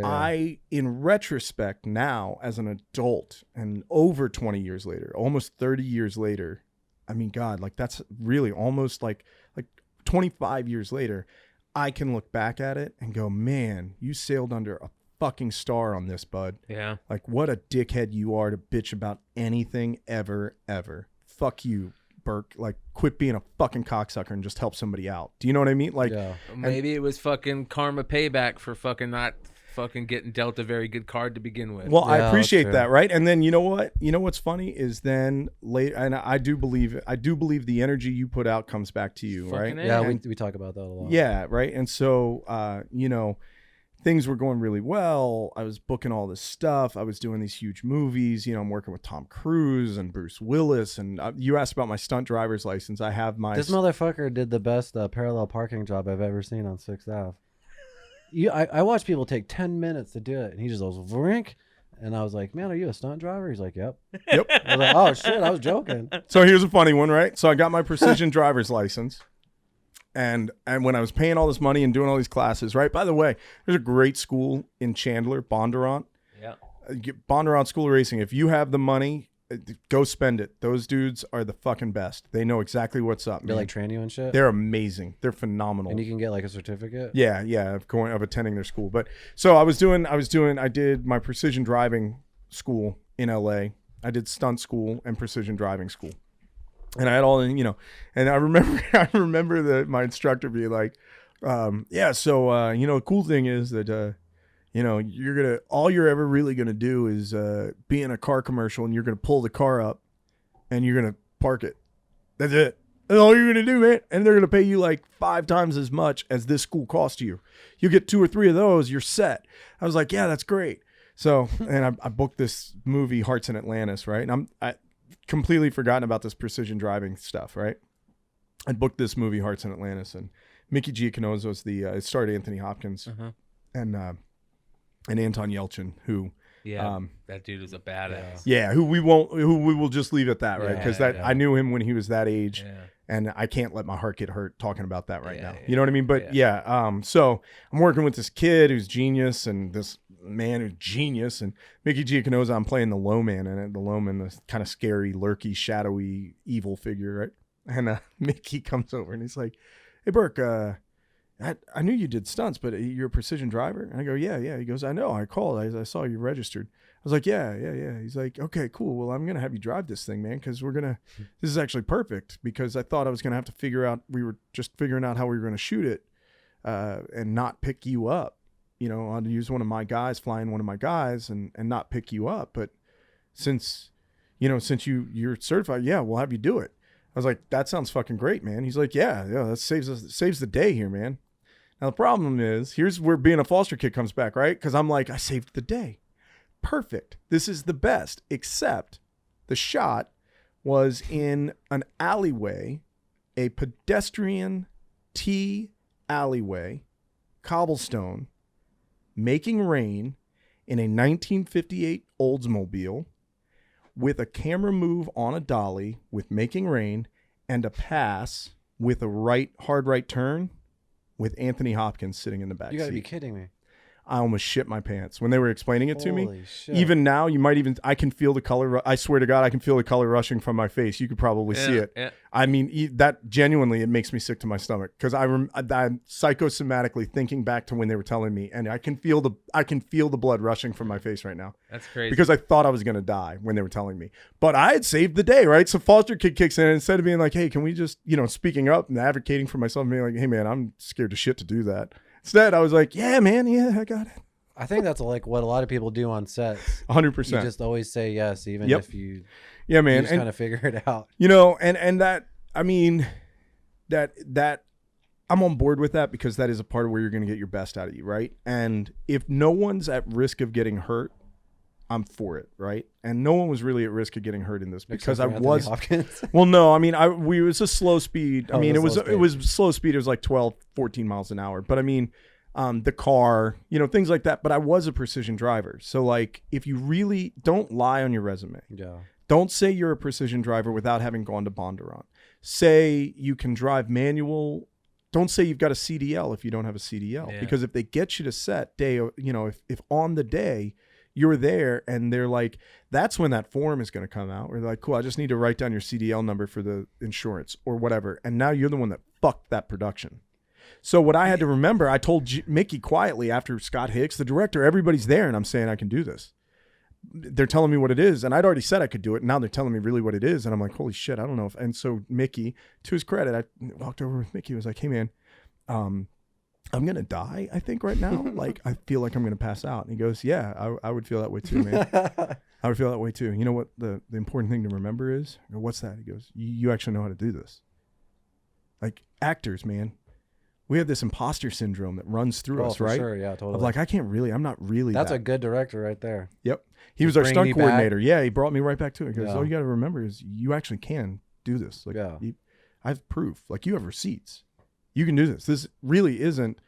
B: I in retrospect now as an adult and over 20 years later, almost 30 years later, I mean, God, like that's really almost like 25 years later, I can look back at it and go, "Man, you sailed under a fucking star on this, bud."
C: Yeah.
B: Like, what a dickhead you are to bitch about anything ever. Fuck you, Bourke. Like, quit being a fucking cocksucker and just help somebody out. Do you know what I mean? Like,
C: maybe it was fucking karma payback for fucking not fucking getting dealt a very good card to begin with.
B: Well, I appreciate that, right? And then you know what? You know what's funny is then later, and I do believe the energy you put out comes back to you, right?
C: Fucking
A: Yeah, we talk about that a lot.
B: Yeah, right. And so, things were going really well. I was booking all this stuff. I was doing these huge movies. You know, I'm working with Tom Cruise and Bruce Willis. And you asked about my stunt driver's license. I have my...
A: This motherfucker did the best parallel parking job I've ever seen on 6th Ave. I watch people take 10 minutes to do it, and he just goes, vrink. And I was like, man, are you a stunt driver? He's like, yep.
B: Yep.
A: I was like, oh, shit, I was joking.
B: So here's a funny one, right? So I got my precision driver's license. And when I was paying all this money and doing all these classes, right? By the way, there's a great school in Chandler, Bondurant.
C: Yeah.
B: Bondurant School of Racing. If you have the money, go spend it. Those dudes are the fucking best. They know exactly what's up.
A: They like train you and shit?
B: They're amazing. They're phenomenal.
A: And you can get like a certificate?
B: Yeah, of attending their school. But so I did my precision driving school in LA. I did stunt school and precision driving school. And I had all, you know, and I remember that my instructor being like, the cool thing is that, all you're ever really going to do is be in a car commercial, and you're going to pull the car up and you're going to park it. That's it. That's all you're going to do, man. And they're going to pay you like 5 times as much as this school cost you. You get 2 or 3 of those, you're set. I was like, yeah, that's great. So, and I booked this movie, Hearts in Atlantis, right? And I completely forgotten about this precision driving stuff, right? I booked this movie, Hearts in Atlantis, and Mickey Giacchino's was it starred Anthony Hopkins and Anton Yelchin, who
C: that dude is a badass.
B: Yeah, who we will just leave at that, right? Because I knew him when he was that age, and I can't let my heart get hurt talking about that right now. You know what I mean? But so I'm working with this kid who's genius, and this man who's genius, and Mickey Giacchino's, I'm playing the low man in it. The low man, the kind of scary, lurky, shadowy, evil figure, right? And Mickey comes over and he's like, "Hey, Bourke, I knew you did stunts, but you're a precision driver?" And I go, yeah. He goes, "I know. I called. I saw you registered." I was like, yeah. He's like, "Okay, cool. Well, I'm gonna have you drive this thing, man, because this is actually perfect, because I thought I was gonna have to figure out. We were just figuring out how we were gonna shoot it, and not pick you up. You know, I'd use one of my guys, flying one of my guys, and not pick you up. But since you're certified, yeah, we'll have you do it." I was like, "That sounds fucking great, man." He's like, yeah, that saves the day here, man. Now the problem is, here's where being a foster kid comes back, right? Because I'm like, I saved the day. Perfect. This is the best. Except the shot was in an alleyway, a pedestrian T alleyway, cobblestone, making rain, in a 1958 Oldsmobile, with a camera move on a dolly with making rain, and a pass with a hard right turn with Anthony Hopkins sitting in the back
A: You gotta
B: seat.
A: be kidding me.
B: I almost shit my pants when they were explaining it to me.
A: Holy shit.
B: Even now, I can feel the color. I swear to God, I can feel the color rushing from my face. You could probably see it.
C: Yeah.
B: I mean, that genuinely, it makes me sick to my stomach, because I'm psychosomatically thinking back to when they were telling me, and I can feel the blood rushing from my face right now.
C: That's crazy.
B: Because I thought I was going to die when they were telling me, but I had saved the day, right? So foster kid kicks in, and instead of being like, "Hey, can we just," speaking up and advocating for myself, and being like, "Hey man, I'm scared to shit to do that." Instead, I was like, "Yeah, man. Yeah, I got it."
A: I think that's like what a lot of people do on sets.
B: 100%.
A: You just always say yes, even if you
B: man,
A: just kind of figure it out.
B: And that, I mean, that I'm on board with that, because that is a part of where you're going to get your best out of you, right? And if no one's at risk of getting hurt, I'm for it, right? And no one was really at risk of getting hurt in this, because
A: Except for Anthony Hopkins.
B: Well, no, I mean, it was a slow speed.
A: Oh,
B: I mean, it was slow speed. It was like 12, 14 miles an hour. But I mean, the car, things like that. But I was a precision driver. So like, if you really don't lie on your resume, don't say you're a precision driver without having gone to Bondurant. Say you can drive manual. Don't say you've got a CDL if you don't have a CDL, because if they get you to set day, if on the day you're there and they're like, that's when that form is going to come out. Where they're like, "Cool, I just need to write down your CDL number for the insurance," or whatever. And now you're the one that fucked that production. So what I had to remember, I told Mickey quietly after Scott Hicks, the director, everybody's there, and I'm saying, "I can do this." They're telling me what it is, and I'd already said I could do it. And now they're telling me really what it is, and I'm like, "Holy shit, I don't know if." And so Mickey, to his credit, I walked over with Mickey. I was like, "Hey man, I'm gonna die, I think, right now. Like, I feel like I'm gonna pass out." And he goes, "Yeah, I would feel that way too, man. I would feel that way too. You know what the important thing to remember is?" I go, "What's that?" He goes, you actually know how to do this. Like, actors, man, we have this imposter syndrome that runs through us,
A: for
B: right?
A: sure. Yeah, totally.
B: Of like, I'm not really
A: That's
B: that.
A: a good director right there.
B: Yep. He
A: Just
B: was our
A: bring
B: stunt
A: me
B: coordinator.
A: back.
B: Yeah, he brought me right back to it. He goes,
A: Yeah.
B: all you got to remember is you actually can do this. Like,
A: Yeah.
B: I have proof. Like, you have receipts. You can do this. This really isn't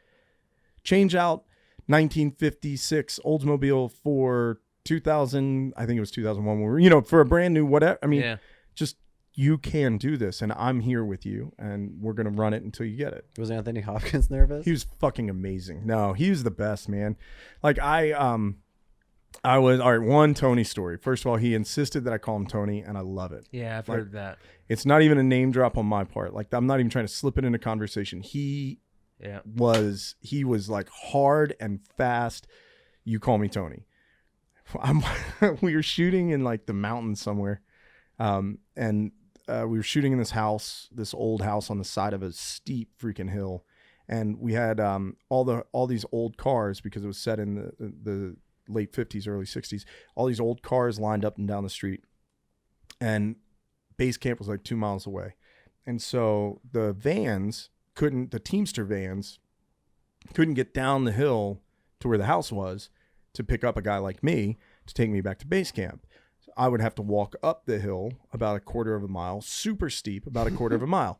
B: change out 1956 Oldsmobile for 2000. I think it was 2001. When we were, for a brand new whatever. I mean, just you can do this, and I'm here with you, and we're gonna run it until you get it.
A: Was Anthony Hopkins nervous?
B: He was fucking amazing. No, he was the best, man. Like I was all right. One Tony story. First of all, he insisted that I call him Tony, and I love it.
C: Yeah, I've heard that.
B: It's not even a name drop on my part. Like, I'm not even trying to slip it into conversation. He was like hard and fast. You call me Tony. We were shooting in like the mountains somewhere, and we were shooting in this house, this old house on the side of a steep freaking hill, and we had all these old cars because it was set in the late 50s, early 60s. All these old cars lined up and down the street, and base camp was like 2 miles away, and so the Teamster vans couldn't get down the hill to where the house was to pick up a guy like me to take me back to base camp. So I would have to walk up the hill about a quarter of a mile, super steep, about a quarter of a mile.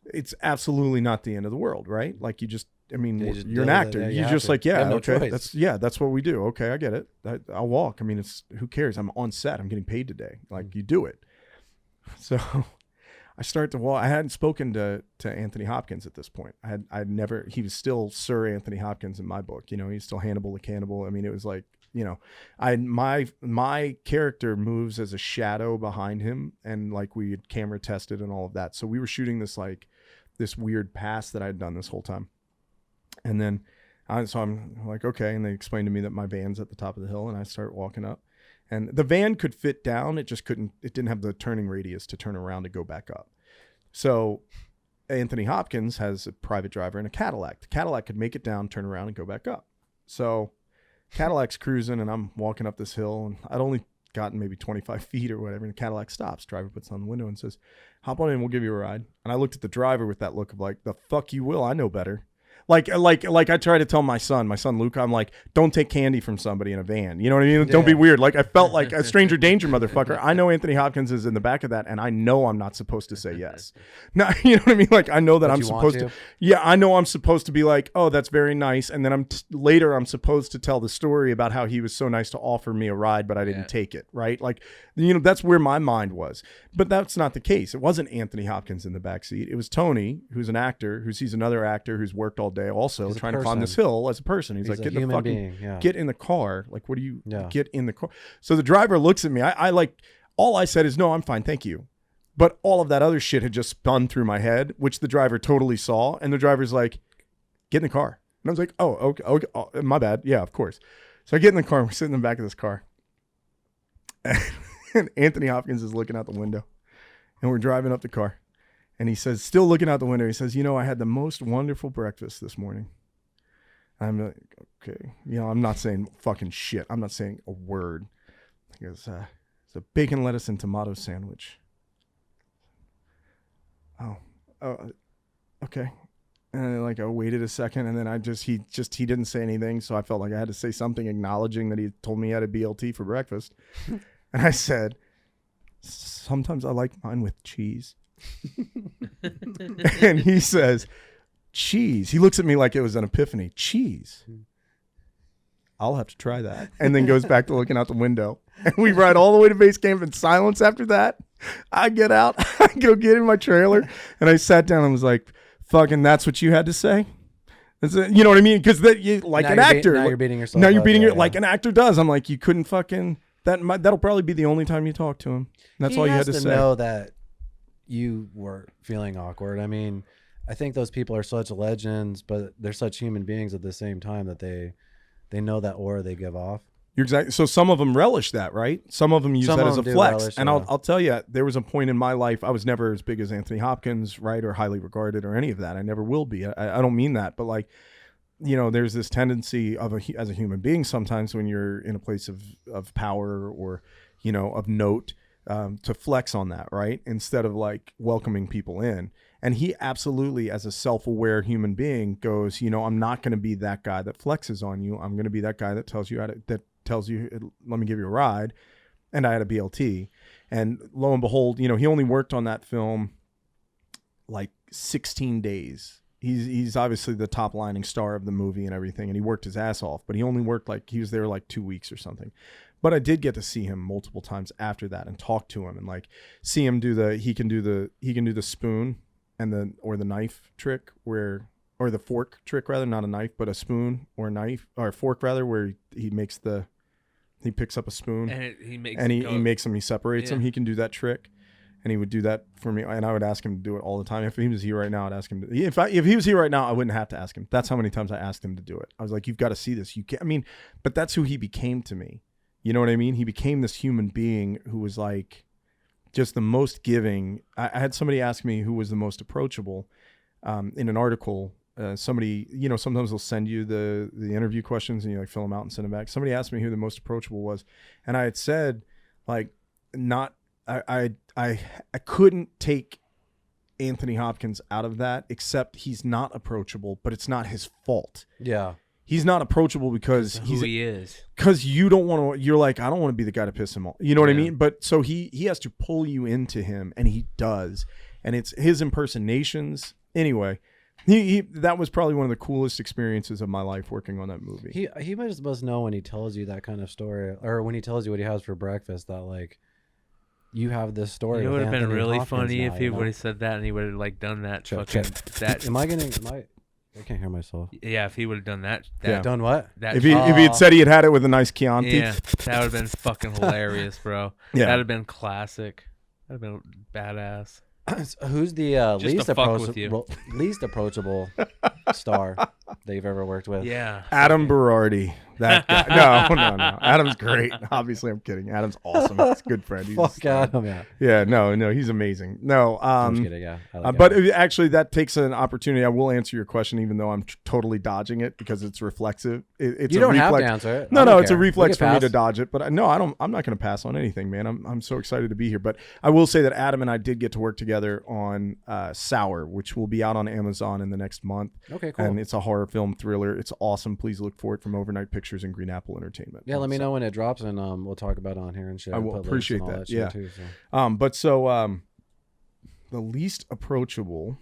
B: It's absolutely not the end of the world, right? Like you're an actor. You're just like, okay, that's what we do. Okay, I get it. I'll walk. I mean, who cares? I'm on set. I'm getting paid today. Like, you do it. So I start to walk. I hadn't spoken to Anthony Hopkins at this point. I'd never. He was still Sir Anthony Hopkins in my book. He's still Hannibal the Cannibal. I mean, it was like, my character moves as a shadow behind him, and like we had camera tested and all of that. So we were shooting this weird pass that I had done this whole time, and then so I'm like, okay, and they explained to me that my van's at the top of the hill, and I start walking up. And the van could fit down. It just couldn't. It didn't have the turning radius to turn around to go back up. So Anthony Hopkins has a private driver and a Cadillac. The Cadillac could make it down, turn around, and go back up. So Cadillac's cruising, and I'm walking up this hill, and I'd only gotten maybe 25 feet or whatever, and the Cadillac stops. Driver puts on the window and says, "Hop on in, we'll give you a ride." And I looked at the driver with that look of like, "The fuck you will. I know better." Like I try to tell my son Luke, I'm like, don't take candy from somebody in a van. You know what I mean? Yeah. Don't be weird. Like, I felt like a stranger danger motherfucker. I know Anthony Hopkins is in the back of that, and I know I'm not supposed to say yes. Now, you know what I mean? Like, I know that I'm supposed to. Yeah, I know I'm supposed to be like, oh, that's very nice. And then later I'm supposed to tell the story about how he was so nice to offer me a ride, but I didn't take it, right? Like, that's where my mind was. But that's not the case. It wasn't Anthony Hopkins in the backseat. It was Tony, who's an actor, who sees another actor who's worked all day also trying to climb this hill as a person. He's like, get in the car. Like, what do you get in the car? So the driver looks at me. I all I said is, no, I'm fine. Thank you. But all of that other shit had just spun through my head, which the driver totally saw. And the driver's like, get in the car. And I was like, oh, okay, oh, my bad. Yeah, of course. So I get in the car, and we're sitting in the back of this car. And Anthony Hopkins is looking out the window, and we're driving up the car. And he says, still looking out the window, he says, I had the most wonderful breakfast this morning. I'm like, okay. I'm not saying fucking shit. I'm not saying a word. He goes, it's a bacon, lettuce, and tomato sandwich. Oh, okay. And I waited a second, and then he didn't say anything. So I felt like I had to say something acknowledging that he told me he had a BLT for breakfast. And I said, sometimes I like mine with cheese. And he says, cheese. He looks at me like it was an epiphany. Cheese. I'll have to try that. And then goes back to looking out the window. And we ride all the way to base camp in silence after that. I get out. I go get in my trailer. And I sat down and was like, fucking, that's what you had to say? You know what I mean? Because an actor.
A: Now you're beating yourself
B: Now you're
A: up,
B: beating like an actor does. I'm like, you couldn't fucking. That'll probably be the only time you talk to him. That's all you had to say.
A: Know that you were feeling awkward. I mean, I think those people are such legends, but they're such human beings at the same time that they know that aura they give off.
B: You're exactly. So some of them relish that, right? Some of them use that as a flex. And I'll tell you, there was a point in my life, I was never as big as Anthony Hopkins, right, or highly regarded or any of that. I never will be. I don't mean that, but there's this tendency as a human being sometimes when you're in a place of power or, of note, to flex on that, right? Instead of welcoming people in. And he absolutely, as a self-aware human being, goes, I'm not going to be that guy that flexes on you. I'm going to be that guy that tells you let me give you a ride. And I had a BLT. And lo and behold, he only worked on that film like 16 days. He's obviously the top lining star of the movie and everything, and he worked his ass off, but he only worked he was there like 2 weeks or something. But I did get to see him multiple times after that and talk to him and like see him he can do the spoon and the knife trick or the fork trick rather, not a knife, but a spoon or a knife or a fork rather, where he picks up a spoon
C: and he
B: separates them. He can do that trick. And he would do that for me, and I would ask him to do it all the time. If he was here right now, I'd ask him. If he was here right now, I wouldn't have to ask him. That's how many times I asked him to do it. I was like, "You've got to see this. You can't." I mean, but that's who he became to me. You know what I mean? He became this human being who was like, just the most giving. I had somebody ask me who was the most approachable, in an article. Somebody, sometimes they'll send you the interview questions, and you like fill them out and send them back. Somebody asked me who the most approachable was, and I had said, like, not. I couldn't take Anthony Hopkins out of that, except he's not approachable, but it's not his fault.
A: Yeah.
B: He's not approachable because
C: he is.
B: Because you don't want to, you're like, I don't want to be the guy to piss him off. You know what I mean? But so he has to pull you into him, and he does. And it's his impersonations. Anyway, that was probably one of the coolest experiences of my life working on that movie.
A: He must know when he tells you that kind of story, or when he tells you what he has for breakfast, that like, you have this story.
C: It would have been really funny if he
A: would
C: have said that and he would have like done that.
A: Check.
C: That.
A: I can't hear myself.
C: Yeah, if he would have done that.
A: Done what?
B: If he had said he had it with a nice Chianti.
C: Yeah, that would have been fucking hilarious, bro.
B: Yeah.
C: That'd have been classic. That'd have been badass.
A: Who's the least approachable star that you've ever worked with?
C: Yeah.
B: Adam Berardi. That guy. No. Adam's great. Obviously, I'm kidding. Adam's awesome. He's a good friend. He's
A: Fuck Adam, yeah.
B: Yeah, no, he's amazing. No,
A: I'm just kidding, yeah.
B: But actually, that takes an opportunity. I will answer your question, even though I'm totally dodging it because it's reflexive. It's
A: you don't have to answer it.
B: No, it's a reflex for me to dodge it. But no, I'm not going to pass on anything, man. I'm so excited to be here. But I will say that Adam and I did get to work together on Sour, which will be out on Amazon in the next month.
A: Okay, cool.
B: And it's a horror film thriller. It's awesome. Please look for it from Overnight Pictures and Green Apple Entertainment.
A: Yeah, let me know when it drops, and we'll talk about it on here and shit.
B: I will appreciate that. Yeah.
A: Too,
B: so. The least approachable.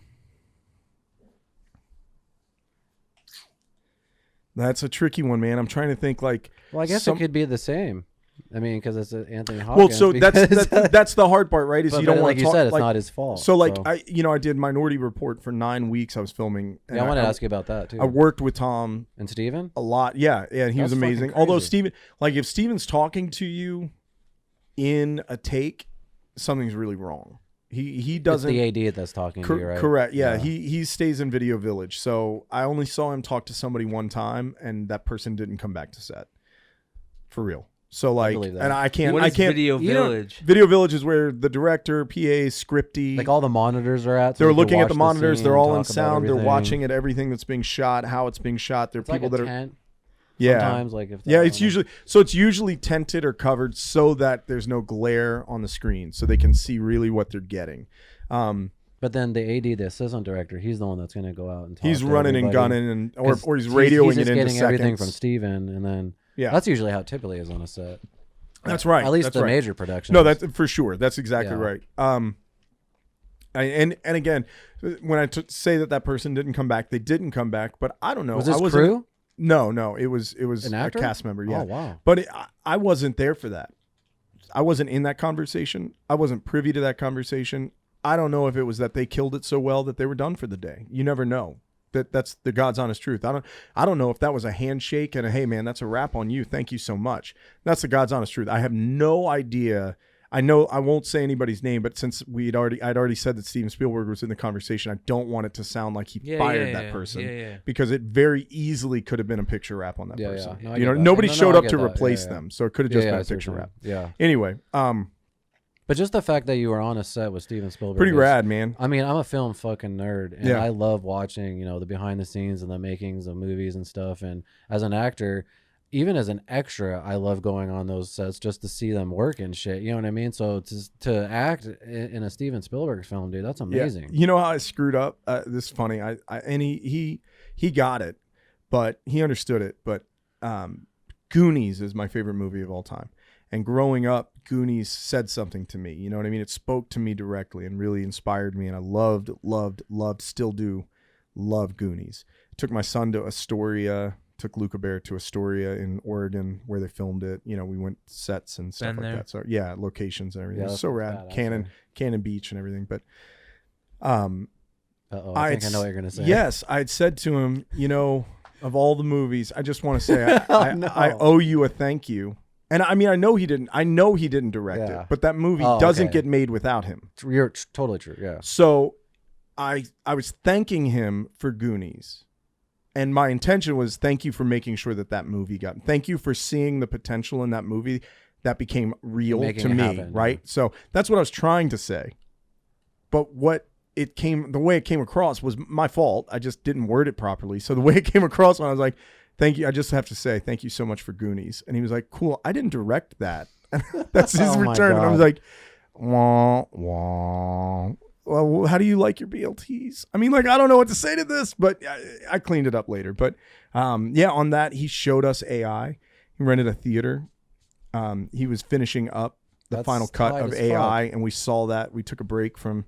B: That's a tricky one, man. I'm trying to think like.
A: Well, I guess it could be the same. I mean, because it's Anthony Hopkins.
B: Well, so that's the hard part, right? Is you don't want
A: to talk. Like you said, it's not his fault.
B: So I did Minority Report for 9 weeks. I was filming.
A: Yeah, I want to ask you about that too.
B: I worked with Tom
A: and Steven
B: a lot. Yeah, and he was amazing. Although Steven, like if Steven's talking to you in a take, something's really wrong. He doesn't.
A: It's the AD that's talking to you, right?
B: Correct. Yeah, he stays in Video Village. So I only saw him talk to somebody one time, and that person didn't come back to set. For real. So like, and I can't.
C: What is Video Village?
B: Video Village is where the director, PA, scripty,
A: like all the monitors are at.
B: So they're looking at the monitors. They're all in sound. They're watching at everything that's being shot, how it's being shot. There are people that are. Yeah.
A: Sometimes, like if
B: it's usually tented or covered so that there's no glare on the screen, so they can see really what they're getting.
A: But then the AD, the assistant director, he's the one that's going to go out and talk.
B: He's running and gunning, or he's radioing
A: it into
B: getting
A: seconds. Everything from Steven, and then that's usually how it typically is on a set.
B: That's right.
A: At least major production.
B: No, that's for sure. That's exactly right. And again, when I say that person didn't come back, they didn't come back. But I don't know.
A: Was this crew?
B: No, it was
A: an actor?
B: A cast member. Yeah.
A: Oh wow.
B: But I wasn't there for that. I wasn't in that conversation. I wasn't privy to that conversation. I don't know if it was that they killed it so well that they were done for the day. You never know. That's the God's honest truth. I don't know if that was a handshake and a hey man, that's a wrap on you. Thank you so much. That's the God's honest truth. I have no idea. I know I won't say anybody's name, but since I'd already said that Steven Spielberg was in the conversation, I don't want it to sound like he fired that person because it very easily could have been a picture wrap on that person.
A: No,
B: nobody showed up to replace them, so it could have just been a picture wrap.
A: Yeah.
B: Anyway,
A: but just the fact that you were on a set with Steven Spielberg,
B: pretty rad, man.
A: I mean, I'm a film fucking nerd, and I love watching, the behind the scenes and the makings of movies and stuff. And as an actor, even as an extra, I love going on those sets just to see them work and shit. You know what I mean? So to act in a Steven Spielberg film, dude, that's amazing.
B: Yeah. You know how I screwed up? This is funny. And he got it, but he understood it. But Goonies is my favorite movie of all time. And growing up, Goonies said something to me. You know what I mean? It spoke to me directly and really inspired me. And I loved, still do love Goonies. Took my son to Astoria. Took Luca Bear to Astoria in Oregon where they filmed it. You know, we went sets and stuff like that. So yeah, locations and everything.
A: Yeah,
B: It was so rad. Cannon Beach and everything. But I think I
A: know what you're gonna say.
B: Yes, I'd said to him, you know, of all the movies, I just want to say I owe you a thank you. And I mean, I know he didn't direct it, but that movie doesn't get made without him.
A: You're totally true. Yeah.
B: So I was thanking him for Goonies. And my intention was thank you for making sure that movie thank you for seeing the potential in that movie that became real to me, happen, right? Yeah. So that's what I was trying to say. But the way it came across was my fault. I just didn't word it properly. So the way it came across when I was like, thank you. I just have to say thank you so much for Goonies. And he was like, cool. I didn't direct that. That's his return. And I was like, wah, wah. Well, how do you like your BLTs? I mean, like, I don't know what to say to this, but I cleaned it up later. But yeah, on that, he showed us AI. He rented a theater. He was finishing up the final cut of AI, and we saw that. We took a break from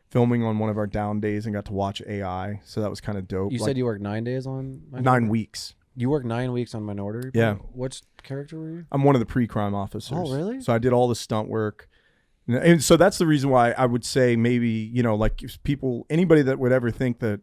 B: filming on one of our down days and got to watch AI. So that was kind of dope.
A: You said you worked 9 days on Minority?
B: 9 weeks.
A: You worked 9 weeks on Minority Report?
B: Yeah.
A: Which character were you?
B: I'm one of the pre-crime officers.
A: Oh, really?
B: So I did all the stunt work. And so that's the reason why I would say maybe, you know, like anybody that would ever think that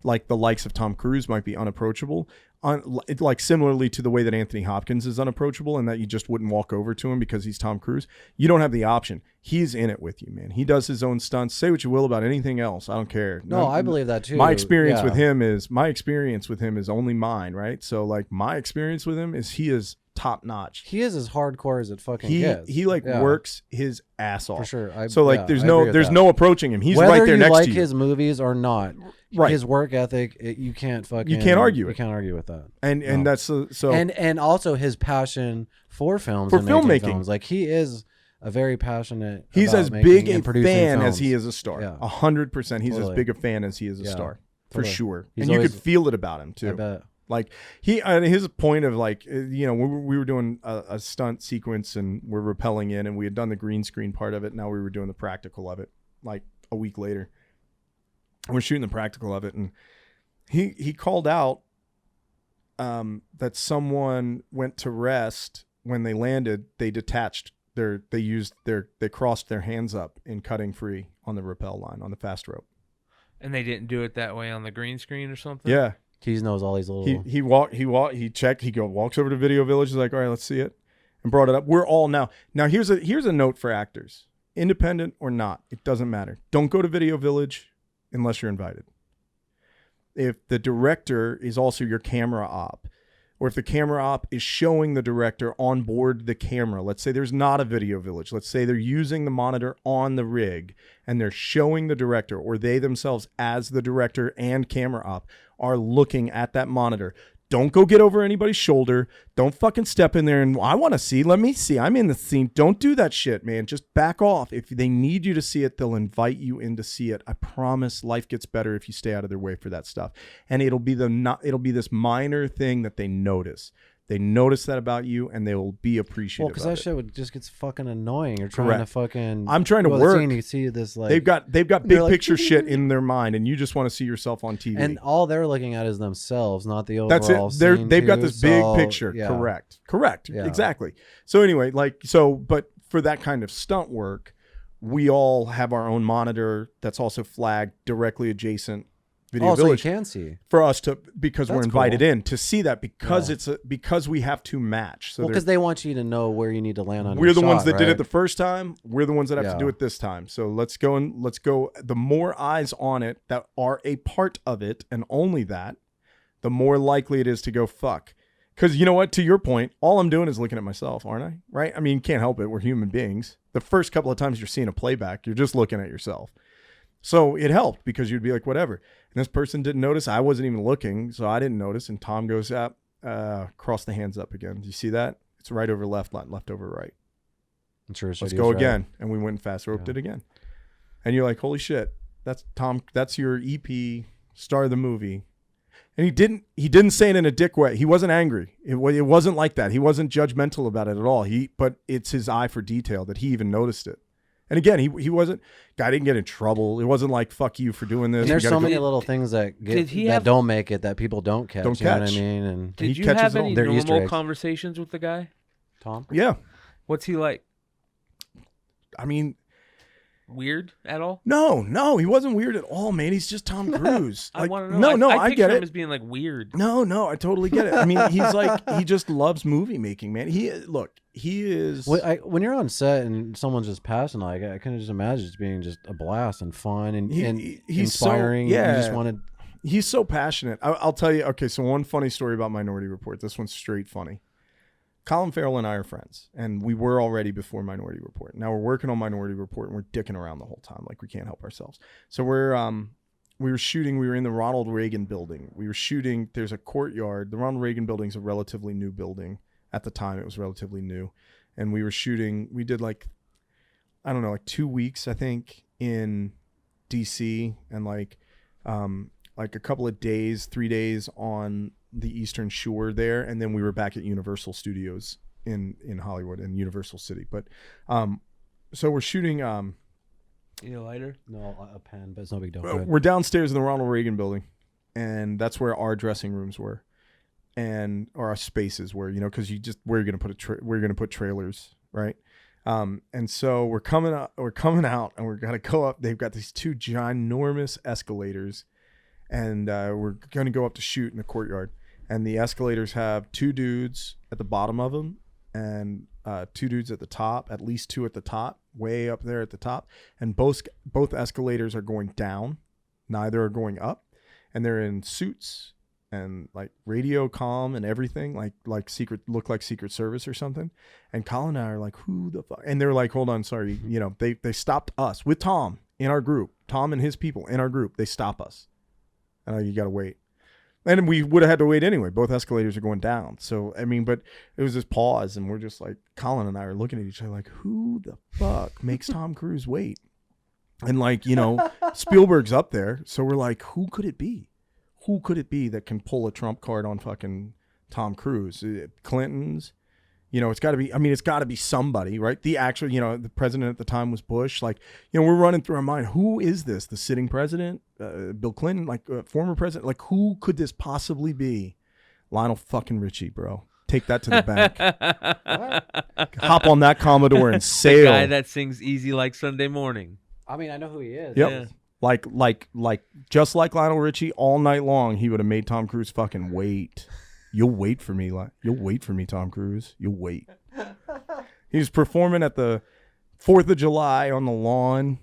B: like the likes of Tom Cruise might be unapproachable, like similarly to the way that Anthony Hopkins is unapproachable and that you just wouldn't walk over to him because he's Tom Cruise. You don't have the option. He's in it with you, man. He does his own stunts. Say what you will about anything else. I don't care.
A: No, I believe that too.
B: My experience with him is only mine, right? So like my experience with him is he is top notch.
A: He is as hardcore as it fucking gets.
B: He works his ass off.
A: For sure.
B: There's no approaching him. He's
A: whether
B: right there next to you.
A: Whether you like his movies or not,
B: right.
A: His work ethic, you can't argue with that.
B: And that's so
A: and also his passion for films and filmmaking. Films. Like he is a very passionate.
B: He's as big a fan as he is a star.
A: Yeah.
B: 100%. He's as big a fan as he is a star. For sure. And you could feel it about him too.
A: I bet.
B: Like his point of like, you know, we were doing a stunt sequence and we're rappelling in and we had done the green screen part of it. Now we were doing the practical of it like a week later. We're shooting the practical of it. And he called out that someone went to rest when they landed. They detached they crossed their hands up in cutting free on the rappel line on the fast rope.
C: And they didn't do it that way on the green screen or something?
B: Yeah.
A: He knows all these little.
B: He checked. Walks over to Video Village. He's like, all right, let's see it, and brought it up. We're all now. Here's a note for actors, independent or not, it doesn't matter. Don't go to Video Village unless you're invited. If the director is also your camera op, or if the camera op is showing the director on board the camera, let's say there's not a Video Village. Let's say they're using the monitor on the rig and they're showing the director, or they themselves as the director and camera op are looking at that monitor. Don't go get over anybody's shoulder. Don't fucking step in there and I want to see. Let me see. I'm in the scene. Don't do that shit, man. Just back off. If they need you to see it, they'll invite you in to see it. I promise life gets better if you stay out of their way for that stuff. And it'll be this minor thing that they notice. They notice that about you, and they will be appreciative.
A: Well, because that shit would just gets fucking annoying. You're trying to fucking.
B: I'm trying to work.
A: You see this like
B: they've got big picture shit in their mind, and you just want to see yourself on TV.
A: And all they're looking at is themselves, not the overall.
B: That's it. They've got this big picture. Yeah. Correct. Yeah. Exactly. So anyway, but for that kind of stunt work, we all have our own monitor that's also flagged directly adjacent. Video Village,
A: so you can see
B: for us because we're invited in to see that because because we have to match. So
A: because they want you to know where you need to land on.
B: We're the ones that did it the first time. We're the ones that have to do it this time. So let's go. The more eyes on it that are a part of it, and only that, the more likely it is to go fuck. Because you know what? To your point, all I'm doing is looking at myself, aren't I? Right? I mean, you can't help it. We're human beings. The first couple of times you're seeing a playback, you're just looking at yourself. So it helped because you'd be like, whatever. And this person didn't notice. I wasn't even looking, so I didn't notice. And Tom goes, cross the hands up again. Do you see that? It's right over left, left over right.
A: I'm sure.
B: Let's go again. And we went and fast roped it again. And you're like, holy shit, that's Tom. That's your EP, star of the movie. And he didn't say it in a dick way. He wasn't angry. It wasn't like that. He wasn't judgmental about it at all. But it's his eye for detail that he even noticed it. And again, he wasn't, guy didn't get in trouble. It wasn't like, fuck you for doing this.
A: And there's so many little things that don't make it that people don't catch. You know what I mean? And
C: did you have any normal conversations with the guy?
A: Tom?
B: Yeah.
C: What's he like?
B: I mean,
C: weird at all?
B: No, he wasn't weird at all, man. He's just Tom Cruise.
C: I want to know.
B: No,
C: I
B: get
C: him
B: it.
C: as being like weird.
B: No, I totally get it. I mean, he's like, he just loves movie making, man. He is.
A: When you're on set and someone's just passing, like I can just imagine it's being just a blast and fun and he's inspiring.
B: So, yeah,
A: you just wanted.
B: He's so passionate. I'll tell you. Okay, so one funny story about Minority Report. This one's straight funny. Colin Farrell and I are friends, and we were already before Minority Report. Now we're working on Minority Report, and we're dicking around the whole time, like we can't help ourselves. So we were shooting. We were in the Ronald Reagan building. We were shooting. There's a courtyard. The Ronald Reagan building's a relatively new building. At the time, it was relatively new, and we were shooting. We did like 2 weeks, I think, in DC, and like a couple of days, 3 days on the Eastern Shore there, and then we were back at Universal Studios in Hollywood in Universal City. But so we're shooting. You
C: need a lighter?
A: No, a pen, but it's no big deal.
B: We're downstairs in the Ronald Reagan building, and that's where our dressing rooms were, or our spaces were. You know, because we're gonna put trailers, right? And so we're coming out, and we're gonna go up. They've got these two ginormous escalators, and we're gonna go up to shoot in the courtyard. And the escalators have two dudes at the bottom of them and two dudes at the top, at least two at the top, way up there at the top. And both escalators are going down. Neither are going up. And they're in suits and like radio comm and everything, like Secret Service or something. And Colin and I are like, who the fuck? And they're like, hold on, sorry. You know, they stopped us with Tom in our group. Tom and his people in our group. They stop us. And you got to wait. And we would have had to wait anyway. Both escalators are going down. So, I mean, but it was this pause, and we're just like, Colin and I are looking at each other like, who the fuck makes Tom Cruise wait? And like, you know, Spielberg's up there. So we're like, who could it be? Who could it be that can pull a trump card on fucking Tom Cruise? Clinton's? You know, it's got to be somebody, right? The actual, you know, the president at the time was Bush. Like, you know, we're running through our mind, who is this? The sitting president? Bill Clinton? Like, former president? Like, who could this possibly be? Lionel fucking Richie, bro. Take that to the bank. Hop on that Commodore and sail.
C: The guy that sings Easy Like Sunday Morning.
A: I mean, I know who he is.
B: Yep.
C: Yeah.
B: Like, just like Lionel Richie, all night long, he would have made Tom Cruise fucking wait. You'll wait for me. You'll wait for me, Tom Cruise. You'll wait. He was performing at the 4th of July on the lawn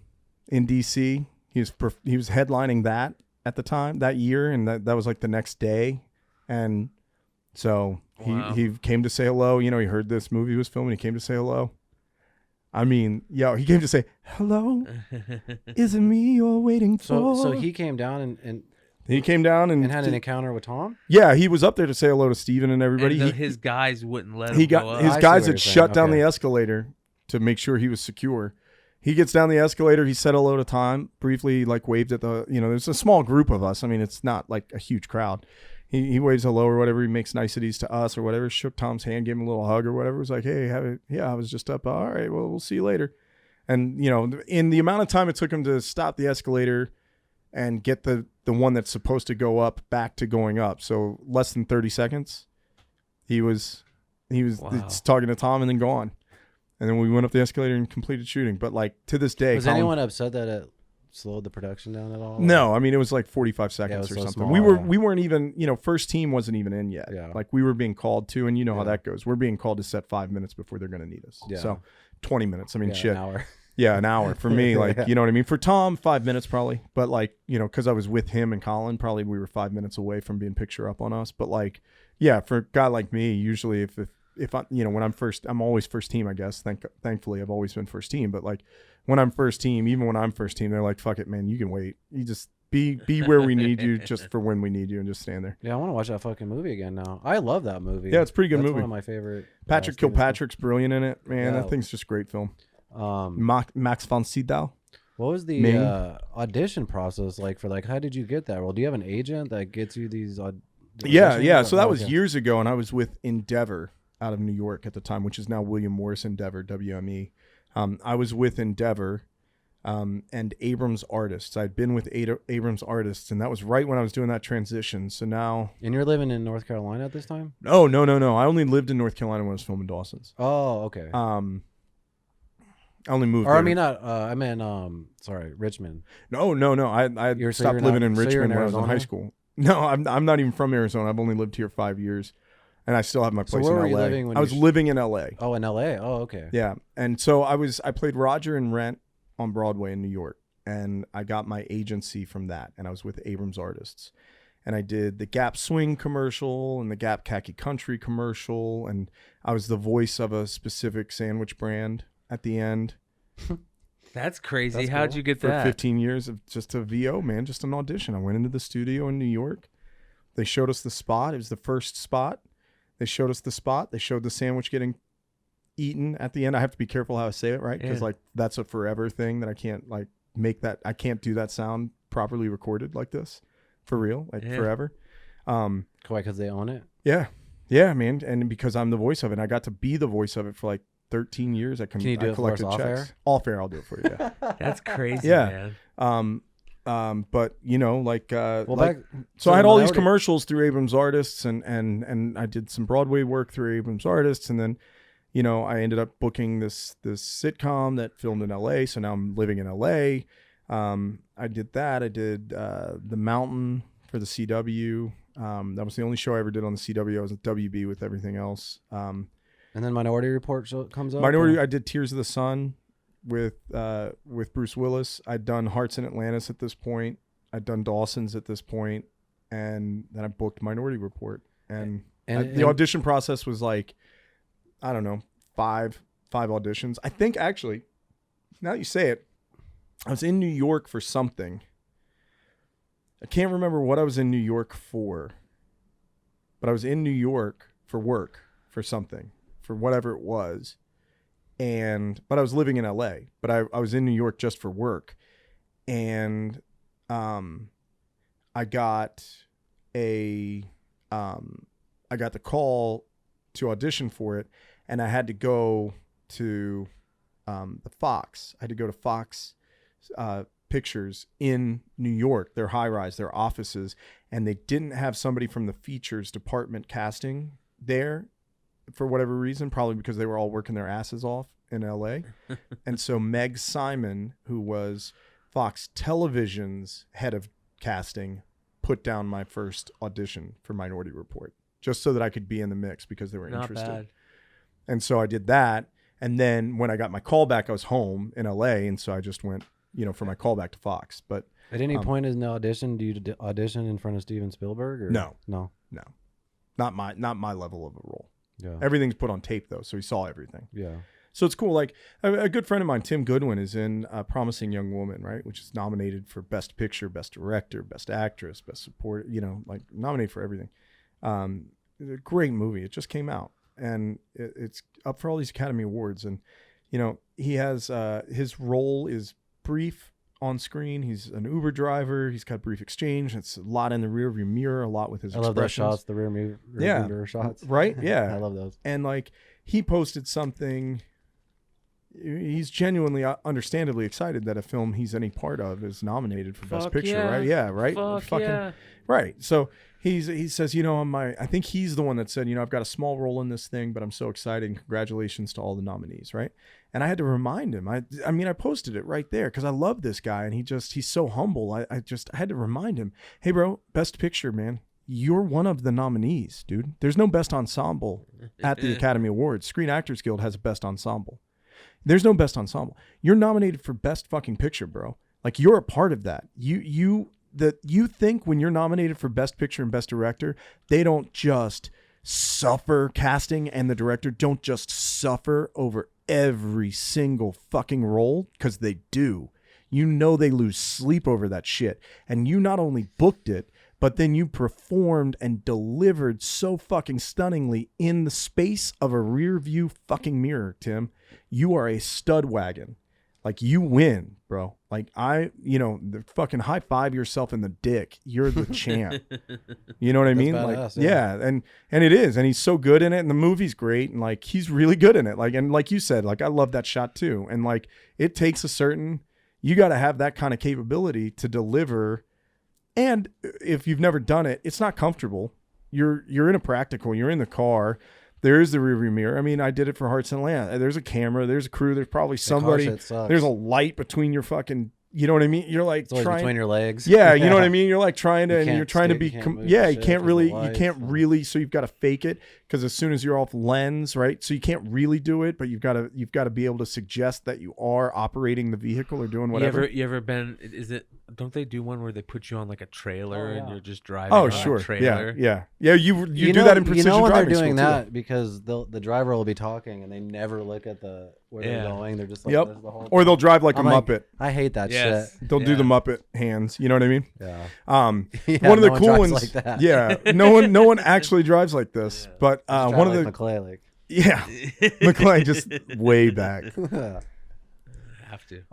B: in D.C. He was headlining that at the time, that year, and that was like the next day. And so he came to say hello. You know, he heard this movie was filming. He came to say hello. I mean, he came to say, hello, is it me you're waiting for?
A: So he came down and
B: he came down and
A: had an encounter with Tom?
B: Yeah, he was up there to say hello to Steven and everybody.
C: And his guys wouldn't let him go up.
B: His guys had shut down the escalator to make sure he was secure. He gets down the escalator. He said hello to Tom, briefly like waved at there's a small group of us. I mean, it's not like a huge crowd. He waves hello or whatever. He makes niceties to us or whatever. Shook Tom's hand, gave him a little hug or whatever. It was like, hey, I was just up. All right, well, we'll see you later. And, you know, in the amount of time it took him to stop the escalator and get the one that's supposed to go up back to going up. So less than 30 seconds. He was talking to Tom and then gone. And then we went up the escalator and completed shooting. But like to this day,
A: was anyone upset that it slowed the production down at all?
B: No, I mean it was like 45 seconds or
A: so
B: something.
A: Small,
B: we weren't even, you know, first team wasn't even in yet.
A: Yeah.
B: Like we were being called to, and you know how that goes. We're being called to set 5 minutes before they're going to need us.
A: Yeah.
B: So 20 minutes. I mean, shit.
A: An hour.
B: Yeah, an hour for me. Like, you know what I mean? For Tom, 5 minutes probably. But like, you know, because I was with him and Colin, probably we were 5 minutes away from being picture up on us. But like, yeah, for a guy like me, usually if I, you know, when I'm always first team, I guess. Thankfully, I've always been first team. But like when I'm first team, even when I'm first team, they're like, fuck it, man, you can wait. You just be where we need you, just for when we need you, and just stand there.
A: Yeah, I want to watch that fucking movie again now. I love that movie.
B: Yeah, it's a pretty good
A: That's
B: movie.
A: one of my favorite.
B: Patrick Kilpatrick's brilliant in it, man.
A: Yeah.
B: That thing's just a great film.
A: Um,
B: Max von Sydow.
A: what was the
B: Ming.
A: audition process like for how did you get that role? Do you have an agent that gets you these?
B: Yeah,
A: auditions?
B: yeah. So that
A: Oh,
B: was
A: okay.
B: years ago, and I was with Endeavor out of New York at the time, which is now William Morris Endeavor, WME. I was with Endeavor and Abrams Artists. I'd been with Abrams Artists, and that was right when I was doing that transition. So now...
A: And you're living in North Carolina at this time?
B: Oh, no. I only lived in North Carolina when I was filming Dawson's.
A: Oh, okay.
B: I only moved
A: Or
B: there
A: I mean, not. I meant, sorry, Richmond.
B: No. I
A: You're
B: stopped living in
A: so you're
B: Richmond
A: in
B: when I was in high
A: Arizona?
B: school. No, I'm not even from Arizona. I've only lived here 5 years, and I still have my place
A: where
B: in
A: were
B: LA.
A: you living when
B: I
A: you
B: was living in LA.
A: Oh, in L.A. Oh, okay.
B: Yeah, and so I played Roger in Rent on Broadway in New York, and I got my agency from that, and I was with Abrams Artists, and I did the Gap Swing commercial and the Gap Khaki Country commercial, and I was the voice of a specific sandwich brand at the end.
C: That's crazy.
A: That's
C: How'd
A: cool.
C: you get
B: For
C: that?
B: 15 years of just a VO, man, just an audition. I went into the studio in New York. They showed us the spot. It was the first spot. They showed us the spot. They showed the sandwich getting eaten at the end. I have to be careful how I say it, right? Because
C: Yeah.
B: that's a forever thing that I can't make that. I can't do that sound properly recorded like this for real,
C: Yeah.
B: forever.
A: Why? Because they own it.
B: Yeah, man. And because I'm the voice of it, and I got to be the voice of it for 13 years. I
A: Can you do
B: I
A: it for us
B: collected
A: off
B: checks.
A: air?
B: Off air, I'll do it for you. Yeah.
C: That's crazy,
B: Yeah.
C: man.
B: But
A: Back,
B: so I had all these
A: Minority-
B: commercials through Abrams Artists, and I did some Broadway work through Abrams Artists, and then, I ended up booking this sitcom that filmed in LA. So now I'm living in LA. I did that. I did The Mountain for the CW. That was the only show I ever did on the CW. I was at WB with everything else.
A: And then Minority Report comes up.
B: Minority.
A: or-
B: I did Tears of the Sun with Bruce Willis. I'd done Hearts in Atlantis at this point. I'd done Dawson's at this point, and then I booked Minority Report. And the audition process was I don't know, five auditions. I think actually, now that you say it, I was in New York for something. I can't remember what I was in New York for, but I was in New York for work for something, for whatever it was. But I was living in LA, but I was in New York just for work. And I got the call to audition for it, and I had to go to the Fox. I had to go to Fox Pictures in New York, their high rise, their offices, and they didn't have somebody from the features department casting there for whatever reason, probably because they were all working their asses off in LA. And so Meg Simon, who was Fox Television's head of casting, put down my first audition for Minority Report just so that I could be in the mix because they were
C: Not
B: interested.
C: bad.
B: And so I did that. And then when I got my call back, I was home in LA. And so I just went, for my call back to Fox. But
A: At any point in the audition, do you audition in front of Steven Spielberg? Or?
B: No.
A: No.
B: not my level of a role.
A: Yeah.
B: Everything's put on tape though. So he saw everything.
A: Yeah.
B: So it's cool. A good friend of mine, Tim Goodwin, is in Promising Young Woman, right? Which is nominated for Best Picture, Best Director, Best Actress, Best Support, nominated for everything. It's a great movie. It just came out, and it's up for all these Academy Awards. And, he has, his role is brief on screen. He's an Uber driver. He's got brief exchange. It's a lot in the rearview mirror, a lot with his
A: I love those
B: expressions.
A: shots, the rear mirror shots.
B: Right? Yeah.
A: I love those.
B: And he posted something. He's genuinely, understandably excited that a film he's any part of is nominated for Best
C: Fuck
B: Picture,
C: yeah.
B: right? Yeah, right.
C: Fuck yeah.
B: Right. So he says, I think he's the one that said, I've got a small role in this thing, but I'm so excited. And congratulations to all the nominees, right? And I had to remind him. I posted it right there because I love this guy, and he's so humble. I had to remind him, hey, bro, Best Picture, man. You're one of the nominees, dude. There's no Best Ensemble at the Academy Awards. Screen Actors Guild has a Best Ensemble. There's no Best Ensemble. You're nominated for Best fucking Picture, bro. You're a part of that. You think when you're nominated for Best Picture and Best Director, they don't just suffer, casting and the director don't just suffer over every single fucking role, because they do. You know they lose sleep over that shit. And you not only booked it, but then you performed and delivered so fucking stunningly in the space of a rear view fucking mirror, Tim. You are a stud wagon. Like, you win, bro. Like, the fucking high five yourself in the dick. You're the champ. You know what I mean?
A: Badass,
B: like, yeah. And it is. And he's so good in it. And the movie's great. And like, he's really good in it. Like, and like you said, like, I love that shot too. And like, it takes you got to have that kind of capability to deliver. And if you've never done it, it's not comfortable. You're in a practical, you're in the car. There's the rearview mirror. I mean, I did it for Hearts and Land. There's a camera. There's a crew. There's probably somebody. There's a light between your fucking. You know what I mean? You're like
A: it's
B: trying
A: between your legs.
B: Yeah, you know what I mean. You're like trying to,
A: you
B: you're trying to be. You can't really. So you've got to fake it because as soon as you're off lens, right? So you can't really do it, but you've got to be able to suggest that you are operating the vehicle or doing whatever.
C: You ever been? Don't they do one where they put you on like a trailer and you're just driving?
B: Oh,
C: on
B: sure.
C: A trailer?
B: Yeah. You do that in precision
A: when
B: driving
A: they're doing
B: school,
A: that
B: too.
A: because the driver will be talking and they never look at where they're going. They're just like
B: yep.
A: this the whole
B: Or they'll drive like
A: I'm
B: a
A: like,
B: Muppet.
A: I hate that shit.
B: They'll do the Muppet hands. You know what I mean?
A: Yeah.
B: Yeah, one of the cool ones.
A: Like that.
B: Yeah. No one actually drives like this. But one of the
A: McClay, like.
B: Yeah. McClay just way back.
C: Have to.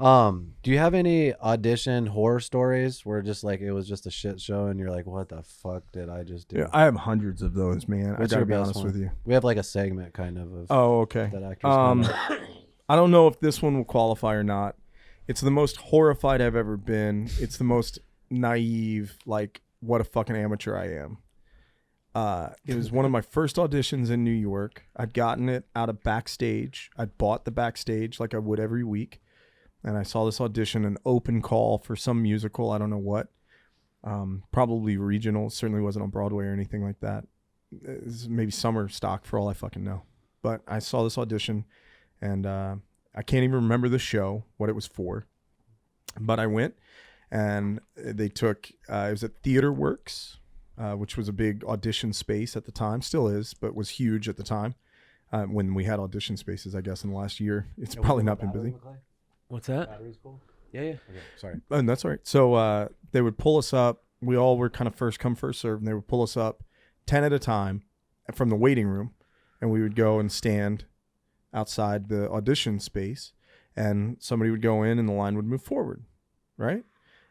A: Do you have any audition horror stories where just like it was just a shit show and you're like, what the fuck did I just do?
B: Yeah, I have hundreds of those, man.
A: What's
B: I gotta
A: your
B: be
A: best
B: honest
A: one?
B: with you.
A: We have like a segment kind of
B: Oh, okay.
A: that actors
B: I don't know if this one will qualify or not. It's the most horrified I've ever been. It's the most naive, like, what a fucking amateur I am. It was one of my first auditions in New York. I'd gotten it out of Backstage. I'd bought the Backstage like I would every week. And I saw this audition, an open call for some musical. I don't know what. Probably regional. Certainly wasn't on Broadway or anything like that. It was maybe summer stock for all I fucking know. But I saw this audition, and I can't even remember the show, what it was for. But I went, and they took, it was at Theater Works, which was a big audition space at the time. Still is, but was huge at the time. When we had audition spaces, I guess, in the last year. It's probably not been busy.
C: What's that?
A: Battery's cool.
C: Yeah. Okay,
A: sorry.
B: And that's all right. So they would pull us up. We all were kind of first come, first serve, and they would pull us up 10 at a time from the waiting room, and we would go and stand outside the audition space, and somebody would go in and the line would move forward, right?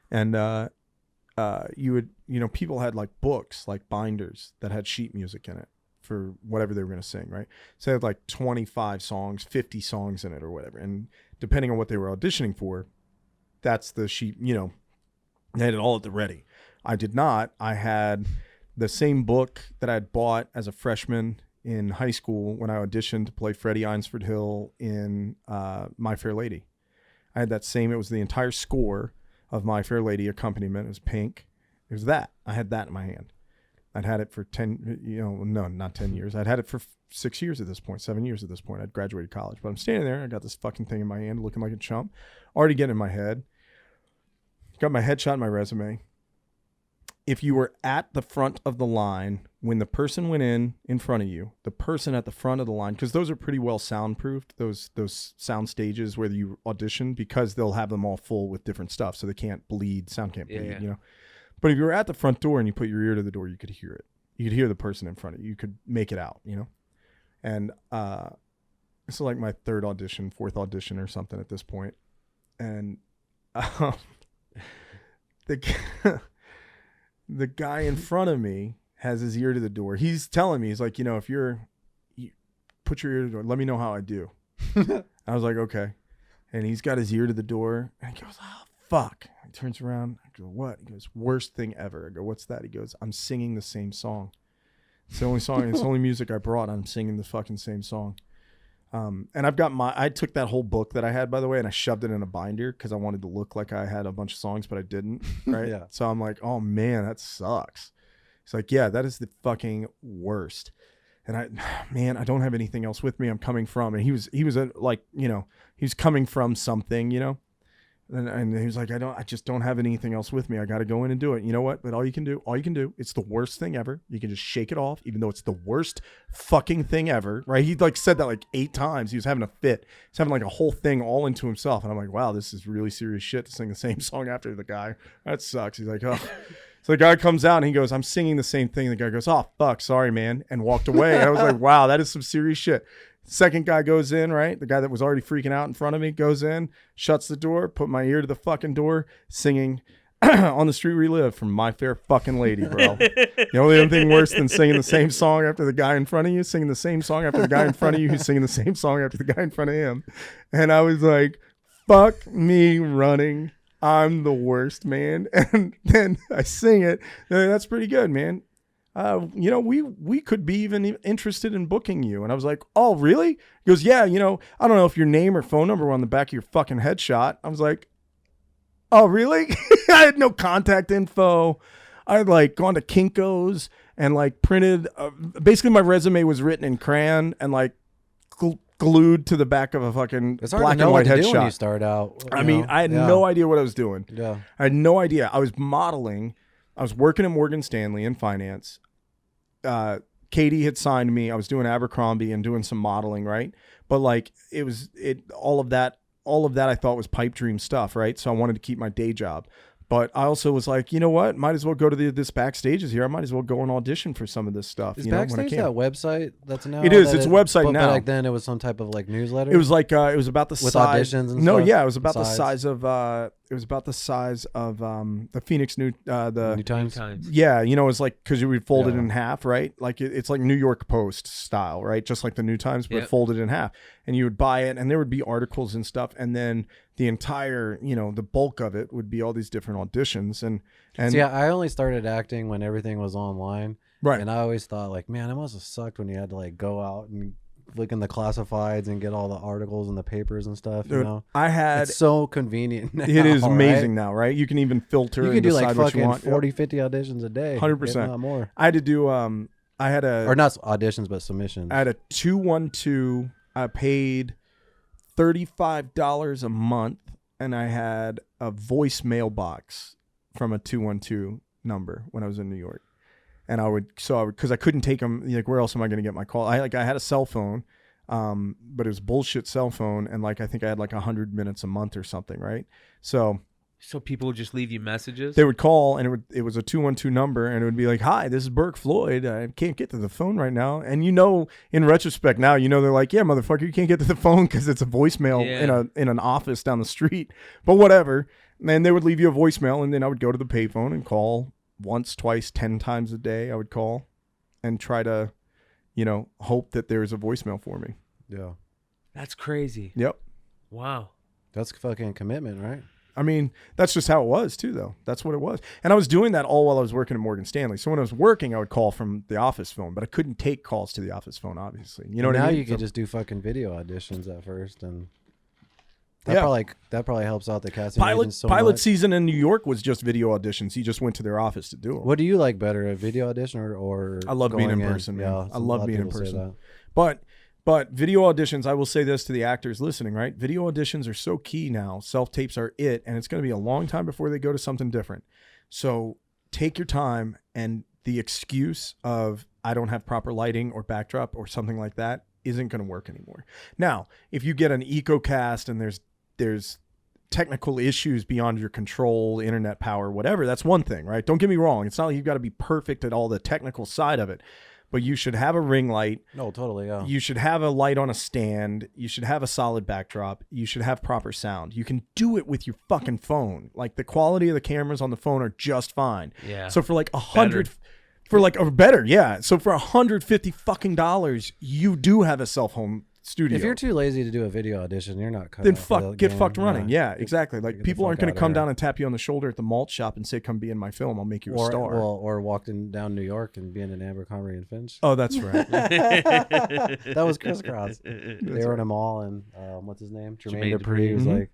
B: And people had like books, like binders that had sheet music in it for whatever they were going to sing, right? So they had like 25 songs, 50 songs in it or whatever. And depending on what they were auditioning for, that's the sheet, they had it all at the ready. I did not. I had the same book that I had bought as a freshman in high school when I auditioned to play Freddie Eynsford Hill in My Fair Lady. I had that same, it was the entire score of My Fair Lady accompaniment. It was pink. It was that. I had that in my hand. I'd had it for 10, not 10 years. I'd had it for 6 years at this point, 7 years at this point. I'd graduated college. But I'm standing there. I got this fucking thing in my hand looking like a chump. Already getting in my head. Got my headshot and my resume. If you were at the front of the line when the person went in front of you, the person at the front of the line, because those are pretty well soundproofed, those sound stages where you audition, because they'll have them all full with different stuff, so they can't bleed, sound can't bleed,
C: Yeah.
B: But if you were at the front door and you put your ear to the door, you could hear it. You could hear the person in front of you. You could make it out, And it's like my fourth audition or something at this point. And the guy in front of me has his ear to the door. He's telling me, he's like, if you put your ear to the door, let me know how I do. I was like, okay. And he's got his ear to the door. And he goes, oh, fuck. He turns around. I go, what? He goes, worst thing ever. I go, what's that? He goes, I'm singing the same song. It's the only song. It's the only music I brought. I'm singing the fucking same song. And I took that whole book that I had, by the way, and I shoved it in a binder because I wanted to look like I had a bunch of songs, but I didn't. Right.
A: Yeah.
B: So I'm like, oh man, that sucks. He's like, yeah, that is the fucking worst. And I don't have anything else with me. I'm coming from, and he was coming from something, And he was like, I just don't have anything else with me. I got to go in and do it. You know what? But all you can do, it's the worst thing ever. You can just shake it off, even though it's the worst fucking thing ever, right? He like said that like 8 times. He was having a fit. He's having like a whole thing all into himself. And I'm like, wow, this is really serious shit to sing the same song after the guy. That sucks. He's like, oh. So the guy comes out and he goes, I'm singing the same thing. The guy goes, oh, fuck, sorry, man. And walked away. And I was like, wow, that is some serious shit. Second guy goes in, right? The guy that was already freaking out in front of me goes in, shuts the door, put my ear to the fucking door, singing On the Street We Live from My Fair Fucking Lady, bro. The only thing worse than singing the same song after the guy in front of you, singing the same song after the guy in front of you, who's singing the same song after the guy in front of him. And I was like, fuck me running. I'm the worst, man. And then I sing it. That's pretty good, man. We could be even interested in booking you. And I was like, oh, really? He goes, yeah, I don't know if your name or phone number were on the back of your fucking headshot. I was like, oh, really? I had no contact info. I had like gone to Kinko's and like printed, basically my resume was written in crayon and like glued to the back of a fucking black and white headshot. When
A: you start out.
B: I mean, I had no idea what I was doing.
A: Yeah.
B: I had no idea. I was modeling. I was working at Morgan Stanley in finance. Katie had signed me. I was doing Abercrombie and doing some modeling, right? But like all of that I thought was pipe dream stuff, right? So I wanted to keep my day job. But I also was like, you know what? Might as well go to this Backstage is here. I might as well go and audition for some of this stuff.
A: Is Backstage that website that's now?
B: It is. It's a website now.
A: But back then it was some type of like newsletter.
B: It was like it was about the
A: with
B: size.
A: auditions and
B: no,
A: stuff?
B: yeah, it was about the size of the Phoenix New
A: Times.
B: Yeah, it was like because you would fold it in half, right? Like it's like New York Post style, right? Just like the New Times, but folded in half. And you would buy it, and there would be articles and stuff, and then the entire, the bulk of it would be all these different auditions. And
A: See, I only started acting when everything was online,
B: right?
A: And I always thought like, man, it must have sucked when you had to like go out and look in the classifieds and get all the articles and the papers and stuff.
B: Dude,
A: it's so convenient now,
B: it is amazing
A: right?
B: now, right? You can even filter.
A: You
B: and
A: can do
B: decide
A: like
B: what you
A: fucking
B: want.
A: 40-50 auditions a day,
B: 100%,
A: not more.
B: I had to do or
A: not auditions but submissions.
B: I had a 212. I paid $35 a month, and I had a voicemail box from a 212 number when I was in New York. And I would because I couldn't take them. Like, where else am I going to get my call? I had a cell phone, but it was bullshit cell phone, and like I think I had like 100 minutes a month or something, right? So
C: people would just leave you messages.
B: They would call, and it was a 212 number, and it would be like, "Hi, this is Bourke Floyd. I can't get to the phone right now." And in retrospect now, they're like, "Yeah, motherfucker, you can't get to the phone because it's a voicemail in an office down the street." But whatever. And they would leave you a voicemail, and then I would go to the payphone and call once, twice, 10 times a day. I would call and try to, hope that there's a voicemail for me.
A: Yeah,
C: that's crazy.
B: Yep.
C: Wow,
A: that's fucking commitment, right?
B: I mean, that's just how it was too, though. That's what it was. And I was doing that all while I was working at Morgan Stanley. So when I was working, I would call from the office phone, but I couldn't take calls to the office phone, obviously. You know what I mean?
A: Now you could just do fucking video auditions at first, and that probably helps out the casting agents so
B: Pilot
A: much.
B: season in New York was just video auditions. He just went to their office to do them.
A: What do you like better, a video audition or
B: I love being in person, man.
A: Yeah,
B: I love being in person. But video auditions, I will say this to the actors listening, right? Video auditions are so key now. Self-tapes are it, and it's going to be a long time before they go to something different. So take your time, and the excuse of I don't have proper lighting or backdrop or something like that isn't going to work anymore. Now, if you get an EcoCast and there's technical issues beyond your control, internet power, whatever, that's one thing, right? Don't get me wrong. It's not like you've got to be perfect at all the technical side of it. But you should have a ring light.
A: No, totally, yeah.
B: You should have a light on a stand. You should have a solid backdrop. You should have proper sound. You can do it with your fucking phone. Like, the quality of the cameras on the phone are just fine.
C: Yeah.
B: So for like better, yeah. So for $150 fucking dollars, you do have a self-home studio.
A: If you're too lazy to do a video audition, you're not cut
B: then get fucked running. Yeah, exactly. Like, people aren't going to come down and tap you on the shoulder at the malt shop and say, "Come be in my film. I'll make you a star."
A: Or walking down New York and being in Abercrombie and Finch.
B: Oh, that's right.
A: That was crisscross. They were in a mall, and what's his name? Jermaine Dupri was like,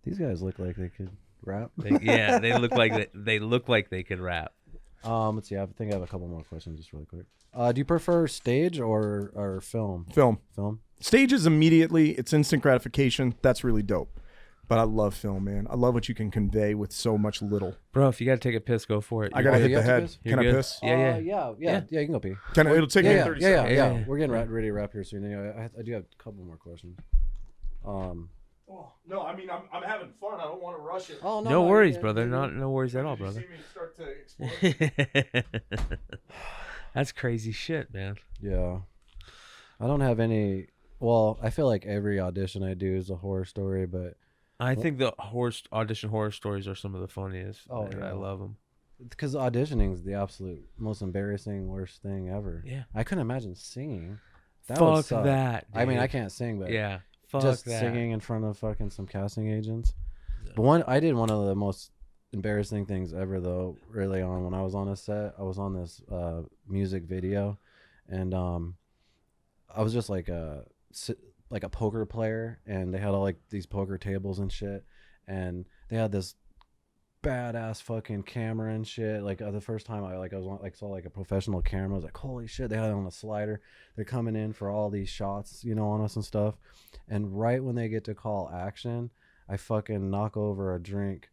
A: "These guys look like they could rap."
C: They look like they could rap.
A: Let's see. I think I have a couple more questions, just really quick. Do you prefer stage or film?
B: Film.
A: Film.
B: Stage is immediately, it's instant gratification. That's really dope. But I love film, man. I love what you can convey with so much little.
C: Bro, if you got to take a piss, go for it.
B: I got to
A: Oh,
B: hit
A: you
B: the
A: have to
B: head.
A: piss?
B: Can I
C: You're good.
B: piss?
C: Yeah.
A: Yeah, you can go pee.
B: It'll take me 30 seconds.
C: Yeah.
A: We're getting ready to wrap here soon. Anyway, I do have a couple more questions.
B: Oh, no, I mean, I'm having fun. I don't want to rush it.
A: Oh,
C: No worries, brother. No worries at all,
B: Did you
C: brother.
B: see me start to explode?
C: That's crazy shit, man.
A: Yeah. I don't have any. Well, I feel like every audition I do is a horror story, but
C: I think the audition horror stories are some of the funniest.
A: Oh,
C: man.
A: yeah.
C: I love them.
A: because auditioning is the absolute most embarrassing, worst thing ever.
C: Yeah.
A: I couldn't imagine singing. That would
C: Fuck
A: suck.
C: that.
A: I mean, I
C: dude.
A: can't sing, but
C: Yeah. Fuck
A: just
C: that.
A: singing in front of fucking some casting agents. But I did one of the most embarrassing things ever though. Early on, when I was on a set, I was on this music video, and I was just like a poker player, and they had all like these poker tables and shit, and they had this badass fucking camera and shit. Like the first time I was on, saw like a professional camera, I was like, holy shit, they had it on a slider. They're coming in for all these shots, on us and stuff. And right when they get to call action, I fucking knock over a drink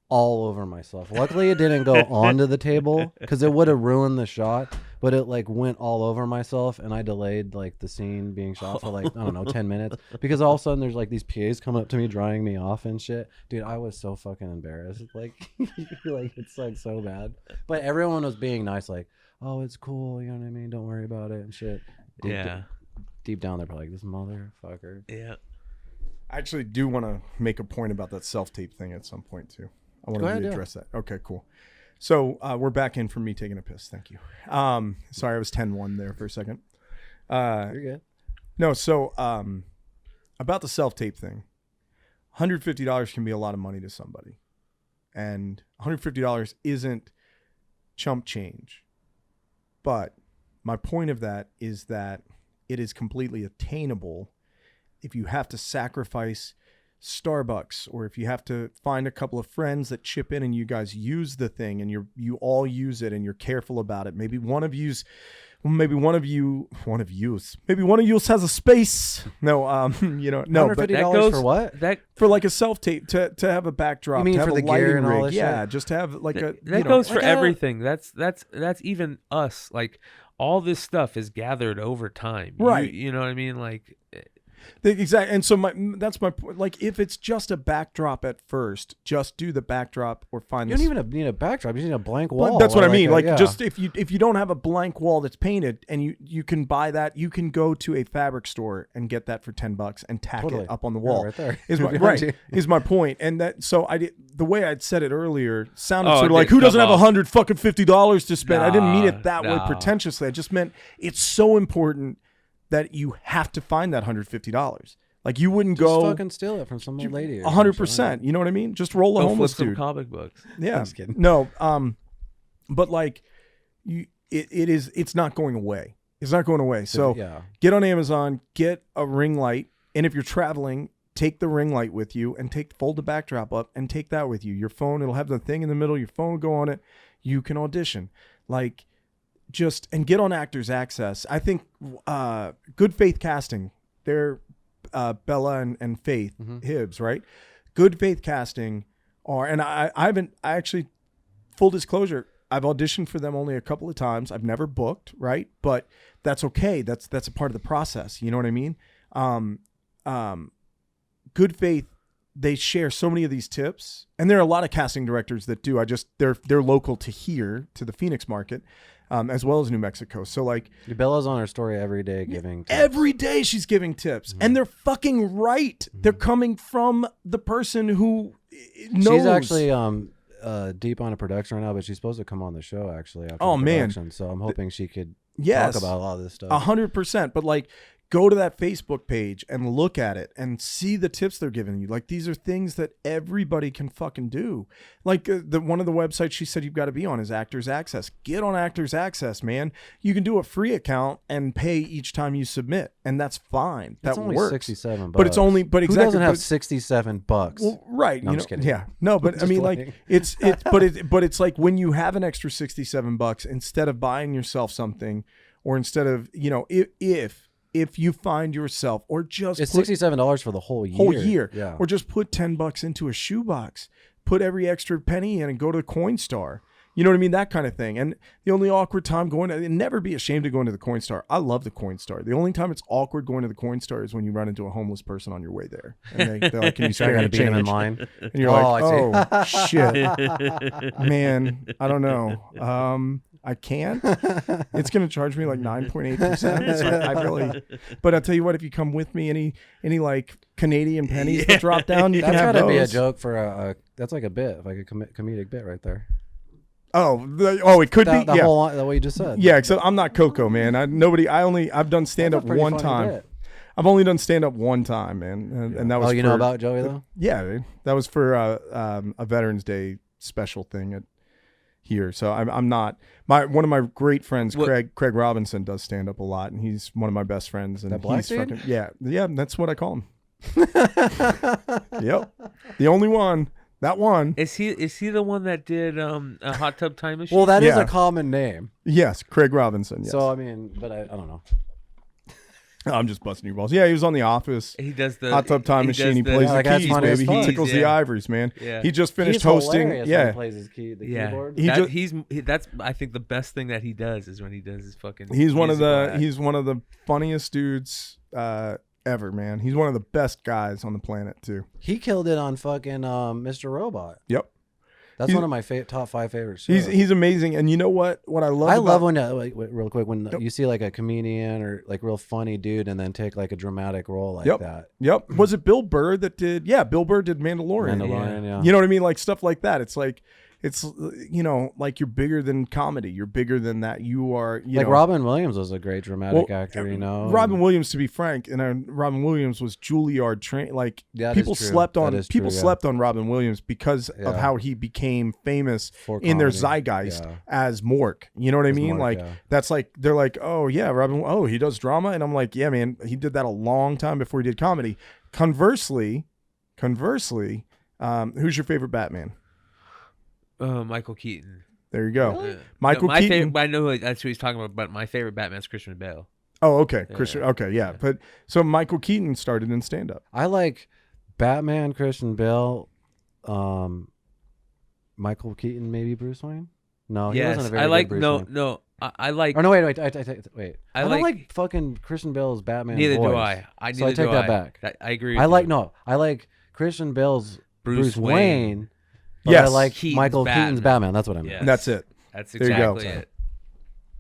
A: all over myself. Luckily it didn't go onto the table because it would have ruined the shot, but it like went all over myself, and I delayed like the scene being shot for like, I don't know, 10 minutes because all of a sudden there's like these PAs coming up to me drying me off and shit. Dude, I was so fucking embarrassed. Like like it sucked so bad. But everyone was being nice, like, oh, it's cool, you know what I mean? Don't worry about it and shit. Deep down they're probably like, this motherfucker.
C: Yeah.
B: I actually do want to make a point about that self-tape thing at some point too. I want to address that. Okay, cool. So we're back in from me taking a piss. Thank you. Sorry, I was 10-1 there for a second.
A: You're good.
B: No, so about the self-tape thing, $150 can be a lot of money to somebody. And $150 isn't chump change. But my point of that is that it is completely attainable if you have to sacrifice Starbucks, or if you have to find a couple of friends that chip in and you guys use the thing and you all use it and you're careful about it. Maybe one of you has a space. No, no, but
A: $150
C: goes
A: for what?
B: for like a self tape to have a backdrop.
A: You mean
B: to have
A: for
B: a
A: the gear
B: lighting
A: and all
B: rig.
A: this
B: Yeah,
A: shit?
B: just to have like
C: That goes for
A: like
C: everything. That's even us. Like all this stuff is gathered over time.
B: Right.
C: You know what I mean? Like
B: Exactly. And so that's my point. Like if it's just a backdrop at first, just do the backdrop or find
A: You don't even need a backdrop. You just need a blank
B: But
A: wall.
B: that's what I mean.
A: yeah.
B: Just if you don't have a blank wall that's painted and you can buy that, you can go to a fabric store and get that for $10 and tack
A: Totally.
B: it up on the
A: Yeah,
B: wall.
A: right there.
B: Is my point. And that the way I'd said it earlier sounded
C: Oh,
B: sort of like,
C: dude,
B: who doesn't
C: come
B: have
C: on.
B: $150 to spend? I didn't mean it that way
C: Nah.
B: pretentiously. I just meant it's so important that you have to find that $150. Like you wouldn't
A: Just
B: go
A: fucking steal it from some old lady.
B: 100%. You know what I mean? Just roll a
C: go flip
B: homeless
C: some
B: dude.
C: comic books.
B: Yeah.
A: Just kidding.
B: No. But like it's not going away. It's not going away. So
A: yeah.
B: get on Amazon, get a ring light, and if you're traveling, take the ring light with you and fold the backdrop up and take that with you. Your phone, it'll have the thing in the middle. Your phone will go on it. You can audition. Like and get on Actors Access. I think Good Faith Casting. They're Bella and Faith Hibbs, right? Good Faith Casting and I actually, full disclosure, I've auditioned for them only a couple of times. I've never booked, right? But that's okay. That's a part of the process. You know what I mean? Good Faith, they share so many of these tips, and there are a lot of casting directors that do. They're local to here, to the Phoenix market, as well as New Mexico. So like
A: Bella's on her story every day giving tips.
B: every day she's giving tips, and they're fucking right. They're coming from the person who knows.
A: She's actually deep on a production right now, but she's supposed to come on the show actually after
B: Oh,
A: the
B: man.
A: production. So I'm hoping she could
B: Yes.
A: talk about a lot of this stuff.
B: 100%. But like, go to that Facebook page and look at it and see the tips they're giving you. Like, these are things that everybody can fucking do. Like one of the websites she said you've got to be on is Actors Access. Get on Actors Access, man. You can do a free account and pay each time you submit, and that's fine.
A: That's
B: that
A: only
B: works.
A: $67.
B: But it's only, but
A: Who
B: exactly.
A: doesn't have
B: but-
A: $67?
B: Well, right.
A: No, I'm
B: you know,
A: just kidding.
B: yeah. No, but I
A: Just
B: mean,
A: playing.
B: like but it's like when you have an extra $67, instead of buying yourself something, or instead of, if if you find yourself, or just
A: It's
B: put
A: $67 for the whole year. Yeah.
B: or just put $10 into a shoebox, put every extra penny in and go to Coinstar. You know what I mean? That kind of thing. And the only awkward time going to, never be ashamed to go into the Coinstar. I love the Coinstar. The only time it's awkward going to the Coinstar is when you run into a homeless person on your way there. And they're like, can you spare
A: Gotta
B: a
A: beat him in
B: change?
A: line.
B: And you're
A: I
B: like,
A: see.
B: oh, shit. Man, I don't know. I can't. It's going to charge me like 9.8%. So I really, but I'll tell you what, if you come with me, any like Canadian pennies that drop down, you
A: That's
B: can have
A: gotta
B: those.
A: be a joke for that's like a bit, like a comedic bit right there.
B: It could be.
A: The
B: Yeah.
A: whole what you just said.
B: Yeah, except I'm not Coco, man. I've done stand up
A: That's a pretty
B: one
A: funny
B: time.
A: bit.
B: I've only done stand up one time, man, and that was.
A: Oh, you
B: for,
A: know about Joey though?
B: Yeah, dude. That was for a Veterans Day special thing at here. So I'm not one of my great friends, Craig Robinson, does stand up a lot, and he's one of my best friends. And
A: that black
B: he's
A: dude?
B: fucking yeah. That's what I call him. Yep, the only one. That one.
C: Is he the one that did a Hot Tub Time Machine?
A: Well, that is
B: Yeah.
A: a common name.
B: Yes, Craig Robinson. Yes.
A: So I mean, but I don't know.
B: I'm just busting your balls. Yeah, he was on The Office.
C: He does the
B: Hot Tub Time Machine. He plays
A: Yeah,
B: the
A: that guy's
B: keys,
A: funny as
B: baby. He
A: fuck.
B: tickles the
C: Yeah.
B: ivories, man.
C: Yeah.
B: He just finished
A: He's
B: hosting.
A: hilarious when
B: Yeah.
A: he plays the keyboard.
C: That's I think the best thing that he does is when he does his fucking.
B: He's one of
C: musical
B: the
C: act.
B: he's one of the funniest dudes ever, man. He's one of the best guys on the planet too.
A: He killed it on fucking Mr. Robot.
B: Yep.
A: That's
B: He's-
A: one of my top 5 favorite shows.
B: He's amazing. And you know what I love
A: I
B: about,
A: love when real quick when you see like a comedian or like real funny dude and then take like a dramatic role like that.
B: Yep. Was it Bill Burr that did? Yeah, Bill Burr did Mandalorian.
A: Yeah.
B: You know what I mean? Like stuff like that. It's like like you're bigger than comedy. You're bigger than that. You are,
A: like Robin Williams was a great dramatic actor, you know.
B: Robin Williams, to be frank, and Robin Williams was Juilliard trained. Like
A: That
B: people
A: is true.
B: slept
A: That
B: on
A: is
B: people
A: true, yeah.
B: slept on Robin Williams because of how he became famous
A: For
B: in their
A: comedy.
B: zeitgeist
A: Yeah.
B: as Mork. You know what I mean?
A: Mork,
B: like
A: yeah.
B: that's like they're like, oh yeah, Robin. Oh, he does drama, and I'm like, yeah, man, he did that a long time before he did comedy. Conversely, who's your favorite Batman?
C: Michael Keaton.
B: There you go.
C: Really?
B: Michael
C: my
B: Keaton.
C: Favorite, I know that's who he's talking about, but my favorite Batman's Christian Bale.
B: Oh, okay, Christian. Okay, yeah. But so Michael Keaton started in stand up.
A: I like Batman, Christian Bale, Michael Keaton, maybe Bruce Wayne. No, he wasn't a very
C: I like
A: good Bruce Wayne.
C: no. I like.
A: Or no, wait. I
C: I
A: don't
C: like-
A: like fucking Christian Bale's Batman.
C: Neither
A: voice.
C: do I. I
A: So I
C: neither
A: take
C: do
A: that
C: I.
A: back.
C: I agree.
A: I
C: with
A: like
C: you.
A: I like Christian Bale's
C: Bruce
A: Bruce
C: Wayne.
A: Wayne. But
B: Yes.
A: I like
C: Keaton's
A: Michael
C: Batman.
A: Keaton's Batman. That's what I meant.
C: Yeah.
B: And that's it.
C: That's
B: There you go.
C: exactly it.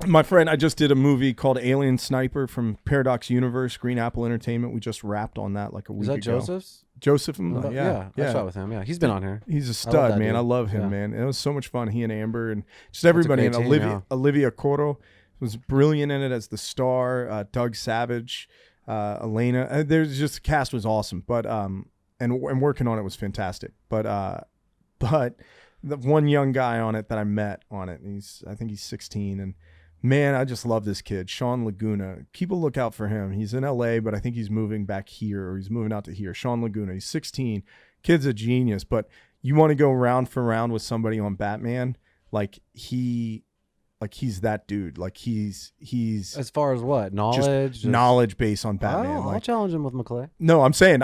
B: My friend, I just did a movie called Alien Sniper from Paradox Universe, Green Apple Entertainment. We just wrapped on that like a week
A: Is that
B: ago.
A: Joseph's?
B: Joseph?
A: Yeah, I shot with him. Yeah, he's been on here.
B: He's a
A: I love
B: stud,
A: that
B: man.
A: dude.
B: I love him,
A: Yeah.
B: man. It was so much fun. He and Amber and just everybody.
A: great
B: And
A: team,
B: Olivia Coro was brilliant in it as the star. Doug Savage, Elena. There's just the cast was awesome. But and working on it was fantastic. But the one young guy on it that I met on it, and I think he's 16, and man, I just love this kid, Sean Laguna. Keep a lookout for him. He's in LA, but I think he's moving back here, or he's moving out to here. Sean Laguna. He's 16. Kid's a genius, but you want to go round for round with somebody on Batman, he's that dude. Like he's
A: As far as what knowledge,
B: just knowledge base on Batman.
A: I'll challenge him with McClay.
B: No, I'm saying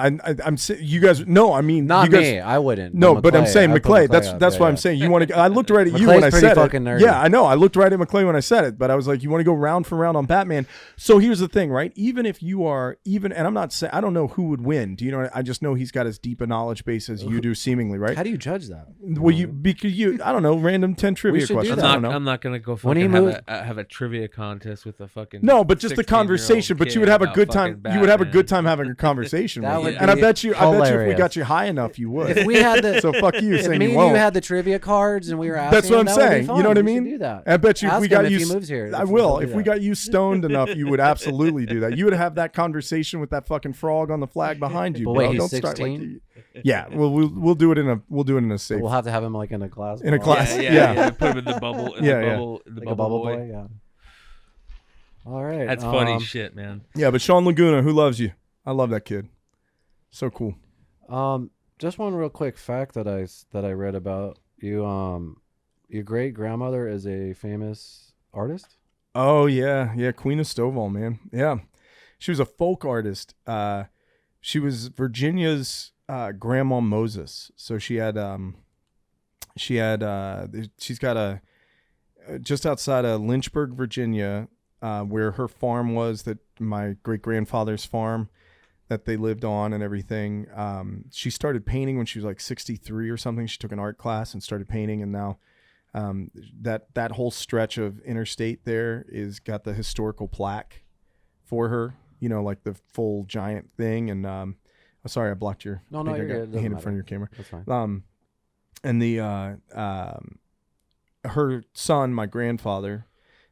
B: you guys. No, I mean
A: Not
B: you guys,
A: me. I wouldn't.
B: No, but I'm saying
A: I'd put
B: McClay. That's
A: up.
B: that's
A: Yeah,
B: what
A: yeah.
B: I'm saying. You want to? I looked right at you
A: McClay's
B: when I
A: pretty
B: said
A: fucking
B: it.
A: nerdy.
B: Yeah, I know. I looked right at McClay when I said it, but I was like, you want to go round for round on Batman. So here's the thing, right? Even if you are and I'm not saying I don't know who would win. Do you know? I just know he's got as deep a knowledge base as you do, seemingly, right?
A: How do you judge that?
B: Well, because I don't know, random 10 trivia
A: should do
B: questions.
A: that.
B: I don't know.
C: I'm not gonna go
A: When he
C: fucking
A: moves-
C: have a trivia contest with a fucking
B: No, but just the
C: 16-year-old
B: conversation. But you would
C: kid
B: have a
C: about
B: good time.
C: fucking
B: You would have a
C: Batman.
B: good time having a conversation
A: That
B: with
A: would
B: him. And I
A: be
B: bet you if we
A: hilarious.
B: got you high enough, you would.
A: If we had the
B: So fuck you
A: if
B: saying
A: me
B: you
A: and
B: won't.
A: you had the trivia cards and we were asking
B: That's what
A: him,
B: I'm
A: that would be
B: saying.
A: fun.
B: You know what I
A: We should
B: mean?
A: do that.
B: I bet you if
A: Ask
B: we
A: him
B: got
A: if
B: you,
A: he moves here.
B: I
A: if
B: will.
A: we'll do
B: If we
A: that.
B: got you stoned enough, you would absolutely do that. You would have that conversation with that fucking frog on the flag behind you.
A: But
B: bro.
A: wait, he's
B: Don't start like
A: 16?
B: yeah, we'll do it in a safe.
A: We'll have to have him like in a class.
B: In a
A: ball.
B: class.
C: Yeah. Put him in the bubble. In
B: Yeah,
C: the
B: yeah.
C: bubble, in the
A: Like a bubble
C: boy.
A: boy. Yeah. All right.
C: That's funny shit, man.
B: Yeah, but Sean Laguna, who loves you? I love that kid. So cool.
A: Just one real quick fact that I read about you. Your great grandmother is a famous artist.
B: Oh yeah, Queen of Stovall, man. Yeah, She was a folk artist. She was Virginia's Grandma Moses. So she's got a just outside of Lynchburg, Virginia, where her farm was, that my great-grandfather's farm that they lived on and everything. She started painting when she was like 63 or something. She took an art class and started painting, and now that whole stretch of interstate there is got the historical plaque for her, you know, like the full giant thing. And sorry, I blocked your
A: No,
B: I
A: you're
B: got
A: good.
B: a hand in front of your camera.
A: That's fine.
B: And the her son, my grandfather,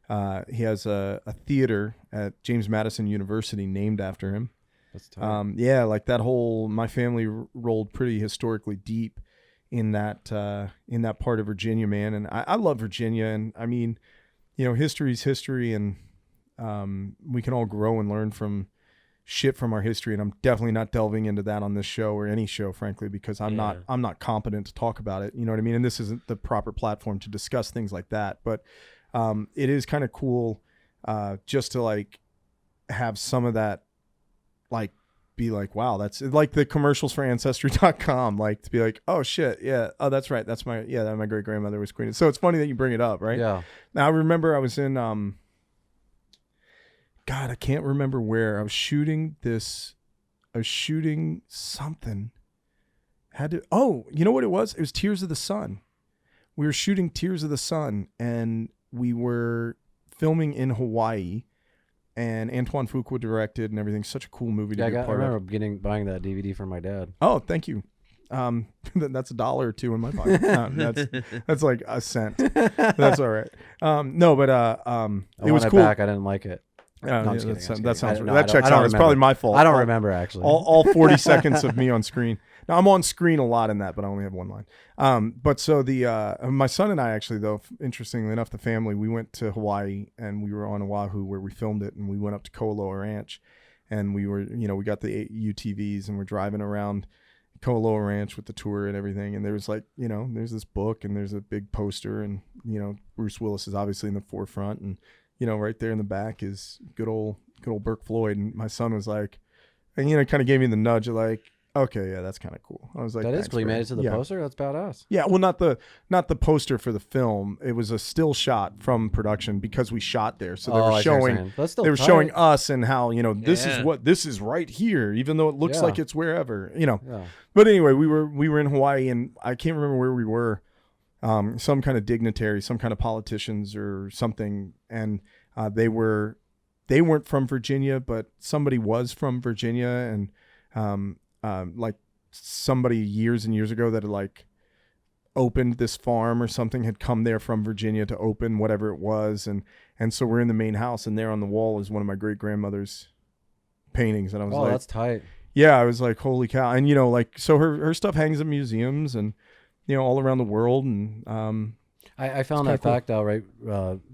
B: he has a theater at James Madison University named after him.
A: That's tight.
B: Yeah, like that whole, my family rolled pretty historically deep in that part of Virginia, man. And I love Virginia. And I mean, you know, history's history, and we can all grow and learn from shit from our history. And I'm definitely not delving into that on this show or any show, frankly, because I'm not competent to talk about it. You know what I mean? And this isn't the proper platform to discuss things like that. But it is kind of cool just to like have some of that, like, be like, wow, that's like the commercials for ancestry.com, like to be like, oh shit, yeah, oh that's right, that's my great grandmother was queen. So it's funny that you bring it up, right?
A: Yeah.
B: Now I remember I was in God, I can't remember where I was shooting something. Oh, you know what it was? It was Tears of the Sun. We were shooting Tears of the Sun, and we were filming in Hawaii. And Antoine Fuqua directed and everything. Such a cool movie to be a
A: I
B: part
A: remember
B: of.
A: buying that DVD for my dad.
B: Oh, thank you. That's $1 or $2 in my pocket. That's like a cent. That's all right. No, but it was cool.
A: Back. I didn't like it.
B: No,
A: I'm
B: yeah,
A: just kidding, I'm just
B: that
A: kidding.
B: sounds
A: No,
B: that checks out. It's probably my fault.
A: I don't remember actually.
B: All 40 seconds of me on screen. Now I'm on screen a lot in that, but I only have one line. But so my son and I actually, though, interestingly enough, the family, we went to Hawaii, and we were on Oahu where we filmed it, and we went up to Ko'oloa Ranch, and we were, you know, we got the UTVs, and we're driving around Ko'oloa Ranch with the tour and everything. And there was like, you know, there's this book, and there's a big poster, and, you know, Bruce Willis is obviously in the forefront, and, you know, right there in the back is good old Bourke Floyd. And my son was like, and, you know, kind of gave me the nudge of like, okay, yeah, that's kind of cool. I was like,
A: that is cool. You
B: bro.
A: made it to the poster. That's badass.
B: Yeah, well, not the poster for the film. It was a still shot from production because we shot there. So they were showing us and how, you know, this is right here, even though it looks like it's wherever, you know.
A: Yeah.
B: But anyway, we were in Hawaii, and I can't remember where we were. Some kind of dignitary, some kind of politicians or something, and they weren't from Virginia, but somebody was from Virginia, and like somebody years and years ago that had like opened this farm or something had come there from Virginia to open whatever it was, and so we're in the main house, and there on the wall is one of my great grandmother's paintings, and I was like,
A: that's tight.
B: Yeah, I was like, holy cow. And, you know, like, so her stuff hangs in museums and, you know, all around the world. And
A: I found that fact out right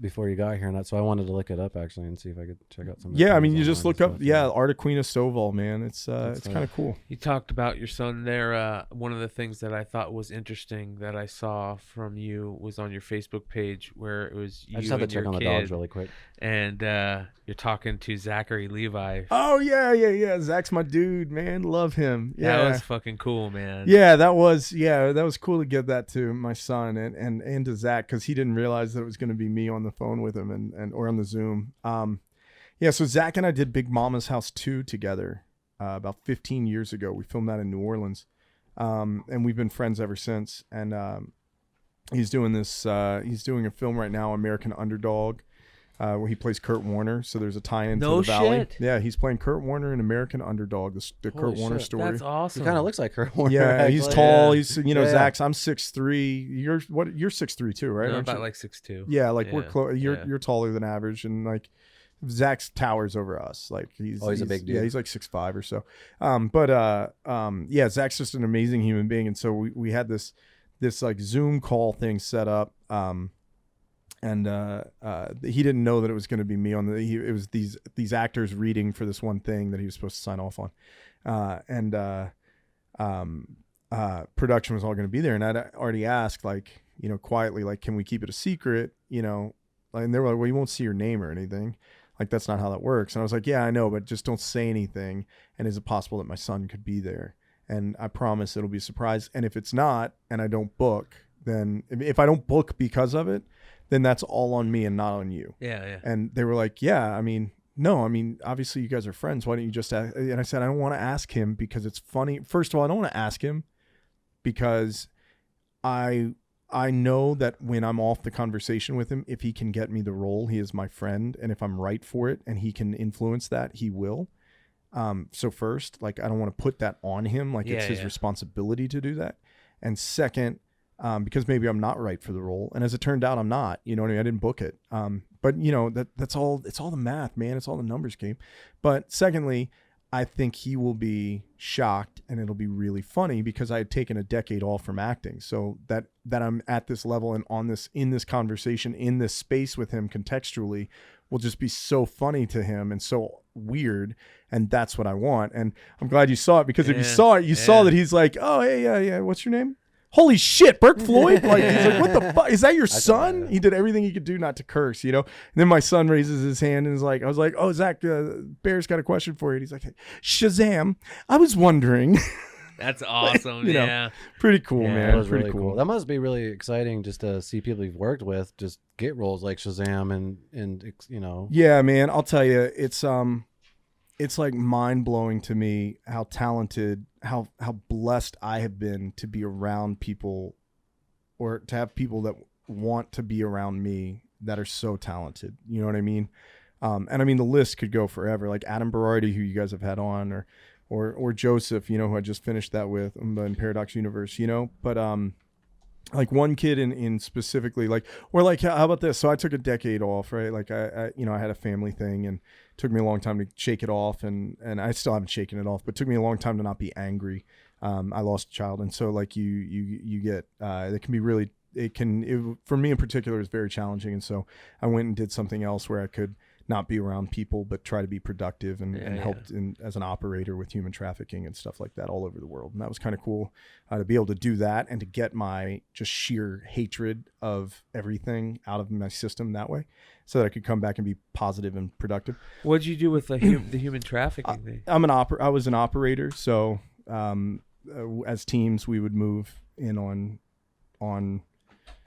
A: before you got here, and so I wanted to look it up actually and see if I could check out some.
B: Yeah, I mean, you just look up, Art of Queen of Stovall, man. It's kind of cool.
C: You talked about your son there. One of the things that I thought was interesting that I saw from you was on your Facebook page, where it was you.
A: I just have to
C: and
A: check
C: your
A: on the
C: kid,
A: dogs really quick.
C: And you're talking to Zachary Levi.
B: Oh yeah. Zach's my dude, man. Love him. Yeah,
C: that was fucking cool, man.
B: Yeah, that was cool to give that to my son and to Zach, because he didn't realize that it was going to be me on the phone with him and or on the Zoom. So Zach and I did Big Mama's House 2 together about 15 years ago. We filmed that in New Orleans, and we've been friends ever since. And he's doing a film right now, American Underdog, where he plays Kurt Warner. So there's a tie-in to the Valley.
C: Shit.
B: Yeah, he's playing Kurt Warner in American Underdog, the Kurt Warner story.
C: That's awesome.
A: He kind of looks like Kurt Warner.
B: Yeah,
A: actually.
B: he's tall.
C: Yeah.
B: He's Zach's. I'm 6'3". You're 6'3" too, right?
C: No, about like 6'2".
B: Yeah, like we're close. You're taller than average, and like Zach's towers over us. Like he's
A: a big dude.
B: Yeah, he's like 6'5" or so. Zach's just an amazing human being, and so we had this like Zoom call thing set up. And he didn't know that it was going to be me on it was these actors reading for this one thing that he was supposed to sign off on, production was all going to be there, and I'd already asked, like, you know, quietly, like, can we keep it a secret, you know, and they were like, well, you won't see your name or anything. Like, that's not how that works. And I was like, yeah, I know, but just don't say anything. And is it possible that my son could be there? And I promise it'll be a surprise. And if it's not, and I don't book, then if I don't book because of it, then that's all on me and not on you.
C: Yeah.
B: And they were like, yeah, I mean, no, I mean, obviously you guys are friends. Why don't you just ask? And I said, I don't want to ask him because it's funny. First of all, I don't want to ask him because I know that when I'm off the conversation with him, if he can get me the role, he is my friend. And if I'm right for it and he can influence that, he will. So first, like, I don't want to put that on him. Like, it's his responsibility to do that. And second, because maybe I'm not right for the role. And as it turned out, I'm not, you know what I mean? I didn't book it. But you know, that's all, it's all the math, man. It's all the numbers game. But secondly, I think he will be shocked and it'll be really funny because I had taken a decade off from acting. So that I'm at this level and in this conversation, in this space with him contextually will just be so funny to him and so weird. And that's what I want. And I'm glad you saw it because if you saw it, you saw that he's like, oh, hey, yeah. What's your name? Holy shit, Bourke Floyd. Like, he's like, what the fuck? Is that your son? He did everything he could do not to curse, you know? And then my son raises his hand and is like, I was like, oh, Zach, Bear's got a question for you. And he's like, Shazam, I was wondering.
C: That's awesome.
B: You know,
C: yeah.
B: Pretty cool, man.
A: That was
B: pretty
A: really cool. That must be really exciting just to see people you've worked with just get roles like Shazam and you know.
B: Yeah, man. I'll tell you, it's like mind blowing to me how talented, how blessed I have been to be around people or to have people that want to be around me that are so talented. You know what I mean? And I mean, the list could go forever. Like Adam Berardi, who you guys have had on, or Joseph, you know, who I just finished that with in Paradox Universe, you know, but, like one kid in specifically, like, or like, how about this? So I took a decade off, right? Like I you know, I had a family thing and it took me a long time to shake it off. And I still haven't shaken it off, but it took me a long time to not be angry. I lost a child. And so like you get, it can be really, for me in particular, is very challenging. And so I went and did something else where I could not be around people, but try to be productive and helped as an operator with human trafficking and stuff like that all over the world. And that was kind of cool to be able to do that and to get my just sheer hatred of everything out of my system that way so that I could come back and be positive and productive.
C: What'd you do with the human trafficking thing?
B: I was an operator. So as teams, we would move in on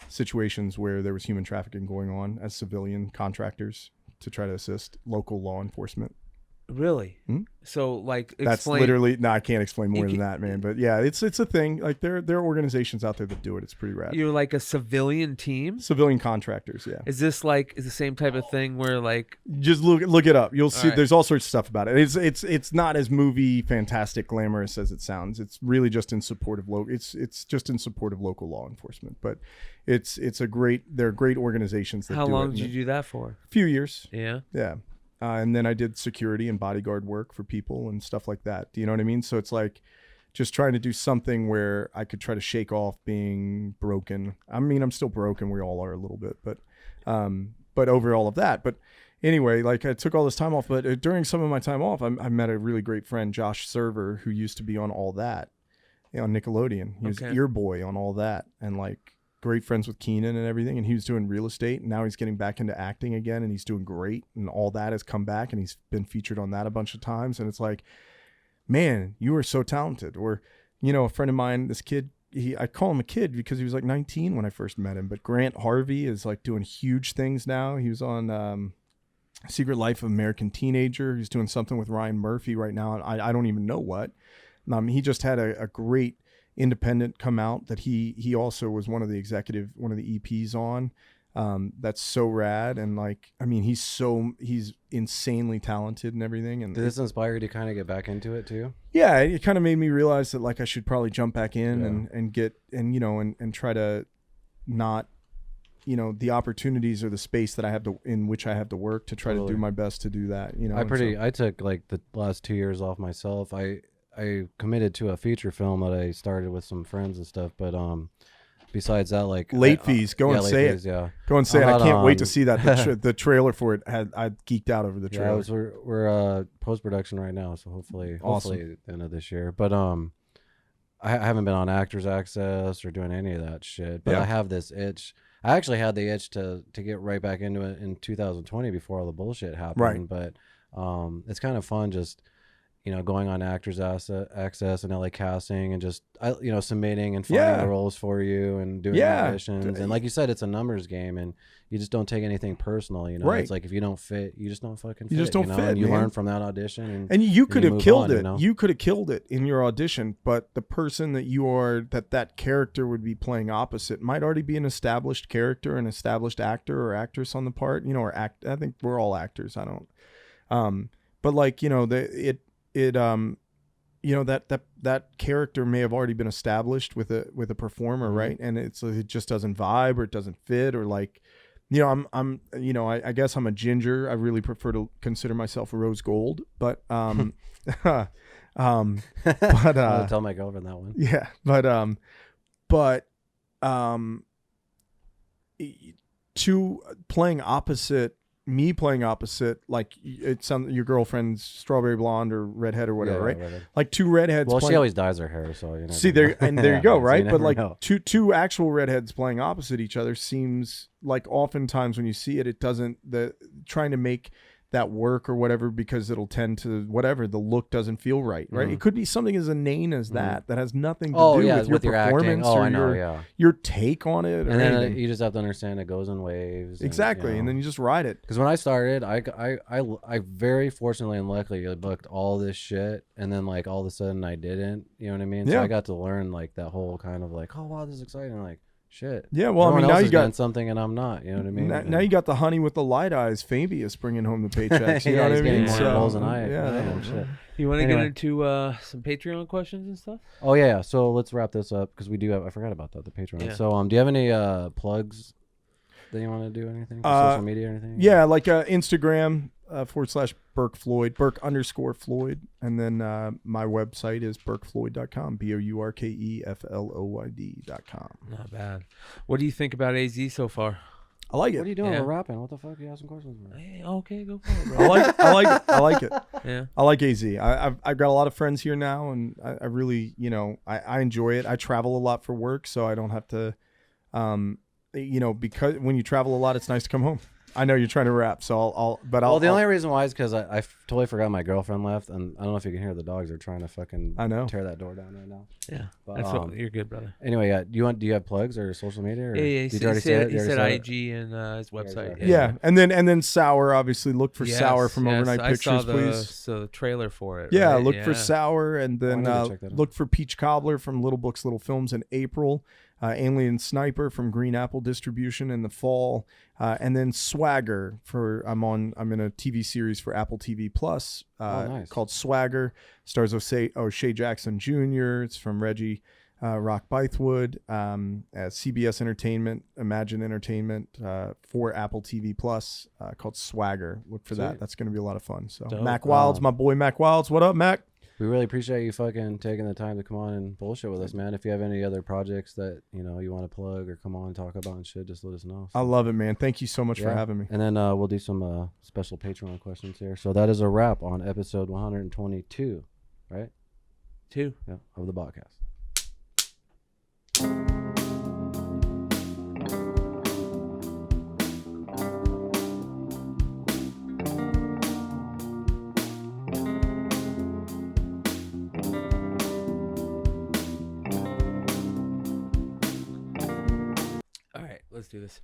B: situations where there was human trafficking going on as civilian contractors to try to assist local law enforcement.
C: Really?
B: Hmm?
C: So like,
B: that's literally, no, I can't explain more than that, man. But yeah, it's a thing. Like there are organizations out there that do it. It's pretty rad.
C: You're like a civilian team?
B: Civilian contractors, yeah.
C: Is this like, is the same type of thing where like,
B: just look it up. You'll see
C: right.
B: There's all sorts of stuff about it. It's not as movie fantastic glamorous as it sounds. It's really just in support of it's just in support of local law enforcement. But they're great organizations that
C: how
B: do
C: long
B: it.
C: did you do that for?
B: A few years.
C: Yeah.
B: Yeah. And then I did security and bodyguard work for people and stuff like that. Do you know what I mean? So it's like just trying to do something where I could try to shake off being broken. I mean, I'm still broken. We all are a little bit, but over all of that. But anyway, like I took all this time off, but during some of my time off, I met a really great friend, Josh Server, who used to be on All That, on Nickelodeon. He was Ear Boy on All That, and like great friends with Keenan and everything, and he was doing real estate, and now he's getting back into acting again, and he's doing great, and All That has come back, and he's been featured on that a bunch of times, and it's like, man, you are so talented. Or, you know, a friend of mine, this kid, I call him a kid because he was like 19 when I first met him, but Grant Harvey is like doing huge things now. He was on Secret Life of American Teenager. He's doing something with Ryan Murphy right now, and I don't even know what. He just had a great independent come out that he also was one of the EPs on. That's so rad. And like, I mean, he's insanely talented and everything. And
A: did this inspire you to kind of get back into it too?
B: Yeah, it kind of made me realize that like I should probably jump back in and get, and you know, and try to not, you know, the opportunities or the space that I have in which I have to work to try to do my best to do that. You know,
A: I took like the last 2 years off myself. I committed to a feature film that I started with some friends and stuff, but besides that, like
B: late fees, go and say it.
A: Yeah,
B: go and say it. I can't wait to see that. The trailer for it I geeked out over the trailer.
A: Yeah, we're post production right now, so hopefully the end of this year. But I haven't been on Actors Access or doing any of that shit. But I have this itch. I actually had the itch to get right back into it in 2020 before all the bullshit happened.
B: Right.
A: But it's kind of fun just, going on Actors Access and LA Casting and just, submitting and finding the roles for you and doing auditions. And like you said, it's a numbers game and you just don't take anything personal,
B: Right.
A: It's like if you don't fit, you just don't fucking fit.
B: You just don't fit,
A: and you
B: man.
A: learn from that audition.
B: And you could have killed
A: on,
B: it. You could have killed it in your audition, but the person that character would be playing opposite might already be an established character, an established actor or actress on the part, I think we're all actors. I don't, but like, that character may have already been established with a performer,
A: Mm-hmm.
B: right? And it just doesn't vibe or it doesn't fit, or like, I guess I'm a ginger. I really prefer to consider myself a rose gold, but but
A: I'll tell my girlfriend that one.
B: yeah, to me playing opposite, like it's your girlfriend's strawberry blonde or redhead or whatever, right?
A: Redhead.
B: Like two redheads.
A: Well,
B: playing,
A: she always dyes her hair, so
B: see there, and there you go,
A: so
B: right?
A: you
B: But
A: never
B: like
A: know.
B: two actual redheads playing opposite each other seems like oftentimes when you see it, it doesn't trying to make that work or whatever, because it'll tend to whatever, the look doesn't feel right. It could be something as inane as that has nothing to do with your performance
A: acting.
B: or your take on it.
A: And then you just have to understand it goes in waves.
B: Exactly, and then you just ride it.
A: Because when I started, I very fortunately and luckily booked all this shit, and then like all of a sudden I didn't. You know what I mean? So
B: Yeah.
A: I got to learn like that whole kind of like, oh wow, this is exciting. Like shit.
B: Yeah, well,
A: Everyone
B: I mean, now
A: else
B: you
A: is
B: got
A: doing something and I'm not. You know what I mean?
B: now you got the honey with the light eyes, Fabius bringing home the paychecks. You know what I
A: he's
B: mean?
A: getting more roles than I
B: yeah,
A: am. Shit.
C: You want to
A: Anyway.
C: get into some Patreon questions and stuff?
A: Oh yeah. So let's wrap this up because we do have. I forgot about that. The Patreon.
C: Yeah.
A: So do you have any plugs that you want to do? Anything? Social media or anything?
B: Yeah, like Instagram /Bourke Floyd, Bourke_Floyd, and then my website is bourkefloyd.com, BOURKEFLOYD.com.
C: Not bad. What do you think about AZ so far?
B: I like
A: What are
B: it.
A: you doing?
C: Yeah.
A: We're rapping. What the fuck? You asking questions? For?
C: Hey, okay, go for it, bro.
B: I like it. I like it.
C: Yeah.
B: I like AZ. I've got a lot of friends here now, and I really, I enjoy it. I travel a lot for work, so I don't have to, because when you travel a lot, it's nice to come home. I know you're trying to rap, so
A: Well, the only reason why is because I totally forgot my girlfriend left, and I don't know if you can hear the dogs are trying to fucking tear that door down right now.
C: Yeah.
A: But,
C: That's what, you're good, brother.
A: Anyway, do you have plugs or social media? Or
C: Yeah,
A: did you already say it?
C: he
A: You already
C: said
A: it?
C: IG and his website.
B: Yeah, and then Sour, obviously look for
C: Yes,
B: Sour from
C: yes,
B: Overnight
C: I
B: Pictures,
C: saw
B: please.
C: the trailer for it.
B: Yeah,
C: right?
B: look for Sour, and then
A: need to check that out.
B: look for Peach Cobbler from Little Books, Little Films in April. Alien Sniper from Green Apple Distribution in the fall, and then Swagger I'm in a TV series for Apple TV Plus
A: nice.
B: called Swagger. Stars O'Shea Jackson Jr. It's from Reggie Rock Bythewood. CBS Entertainment, Imagine Entertainment for Apple TV Plus called Swagger. Look for that.
A: Sweet.
B: That's going to be a lot of fun. So
C: Dope.
B: Mac Wilds, my boy Mac Wilds. What up, Mac?
A: We really appreciate you fucking taking the time to come on and bullshit with us, man. If you have any other projects that you want to plug or come on and talk about and shit, just let us know.
B: I love it, man. Thank you so much for having me.
A: And then we'll do some special Patreon questions here. So that is a wrap on episode 122, right?
C: 2.
A: Yeah, of the Bogcast.
C: All right, let's do this.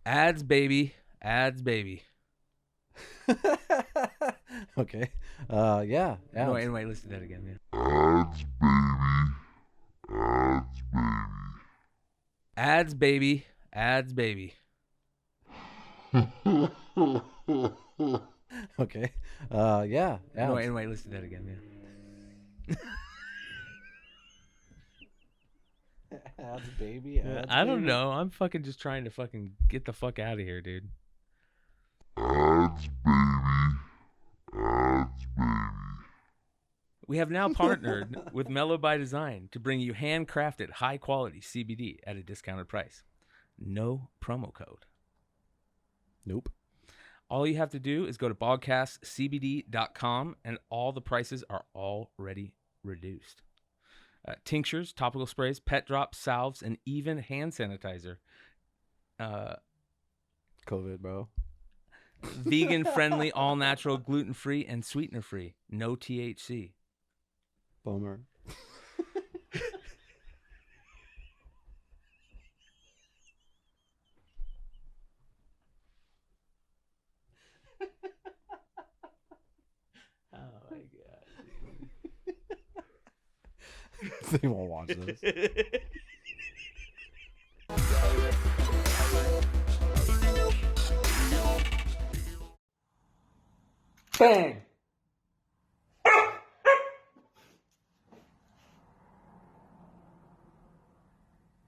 C: Ads, baby. Ads, baby.
A: Okay. Yeah.
C: No, wait, listen to that again, man. Ads, baby. Ads, baby.
A: Okay. Yeah.
C: No, wait, listen to that again, man.
A: Ads, baby. Ads,
C: I don't
A: baby.
C: know. I'm fucking just trying to fucking get the fuck out of here, dude. We have now partnered with Mellow by Design to bring you handcrafted, high-quality CBD at a discounted price. No promo code.
A: Nope.
C: All you have to do is go to bogcastcbd.com, and all the prices are already reduced. Tinctures, topical sprays, pet drops, salves, and even hand sanitizer
A: COVID, bro.
C: Vegan friendly, all natural, gluten free, and sweetener free. No THC.
A: Bummer.
C: Oh my god.
A: They won't watch this.
C: Bang!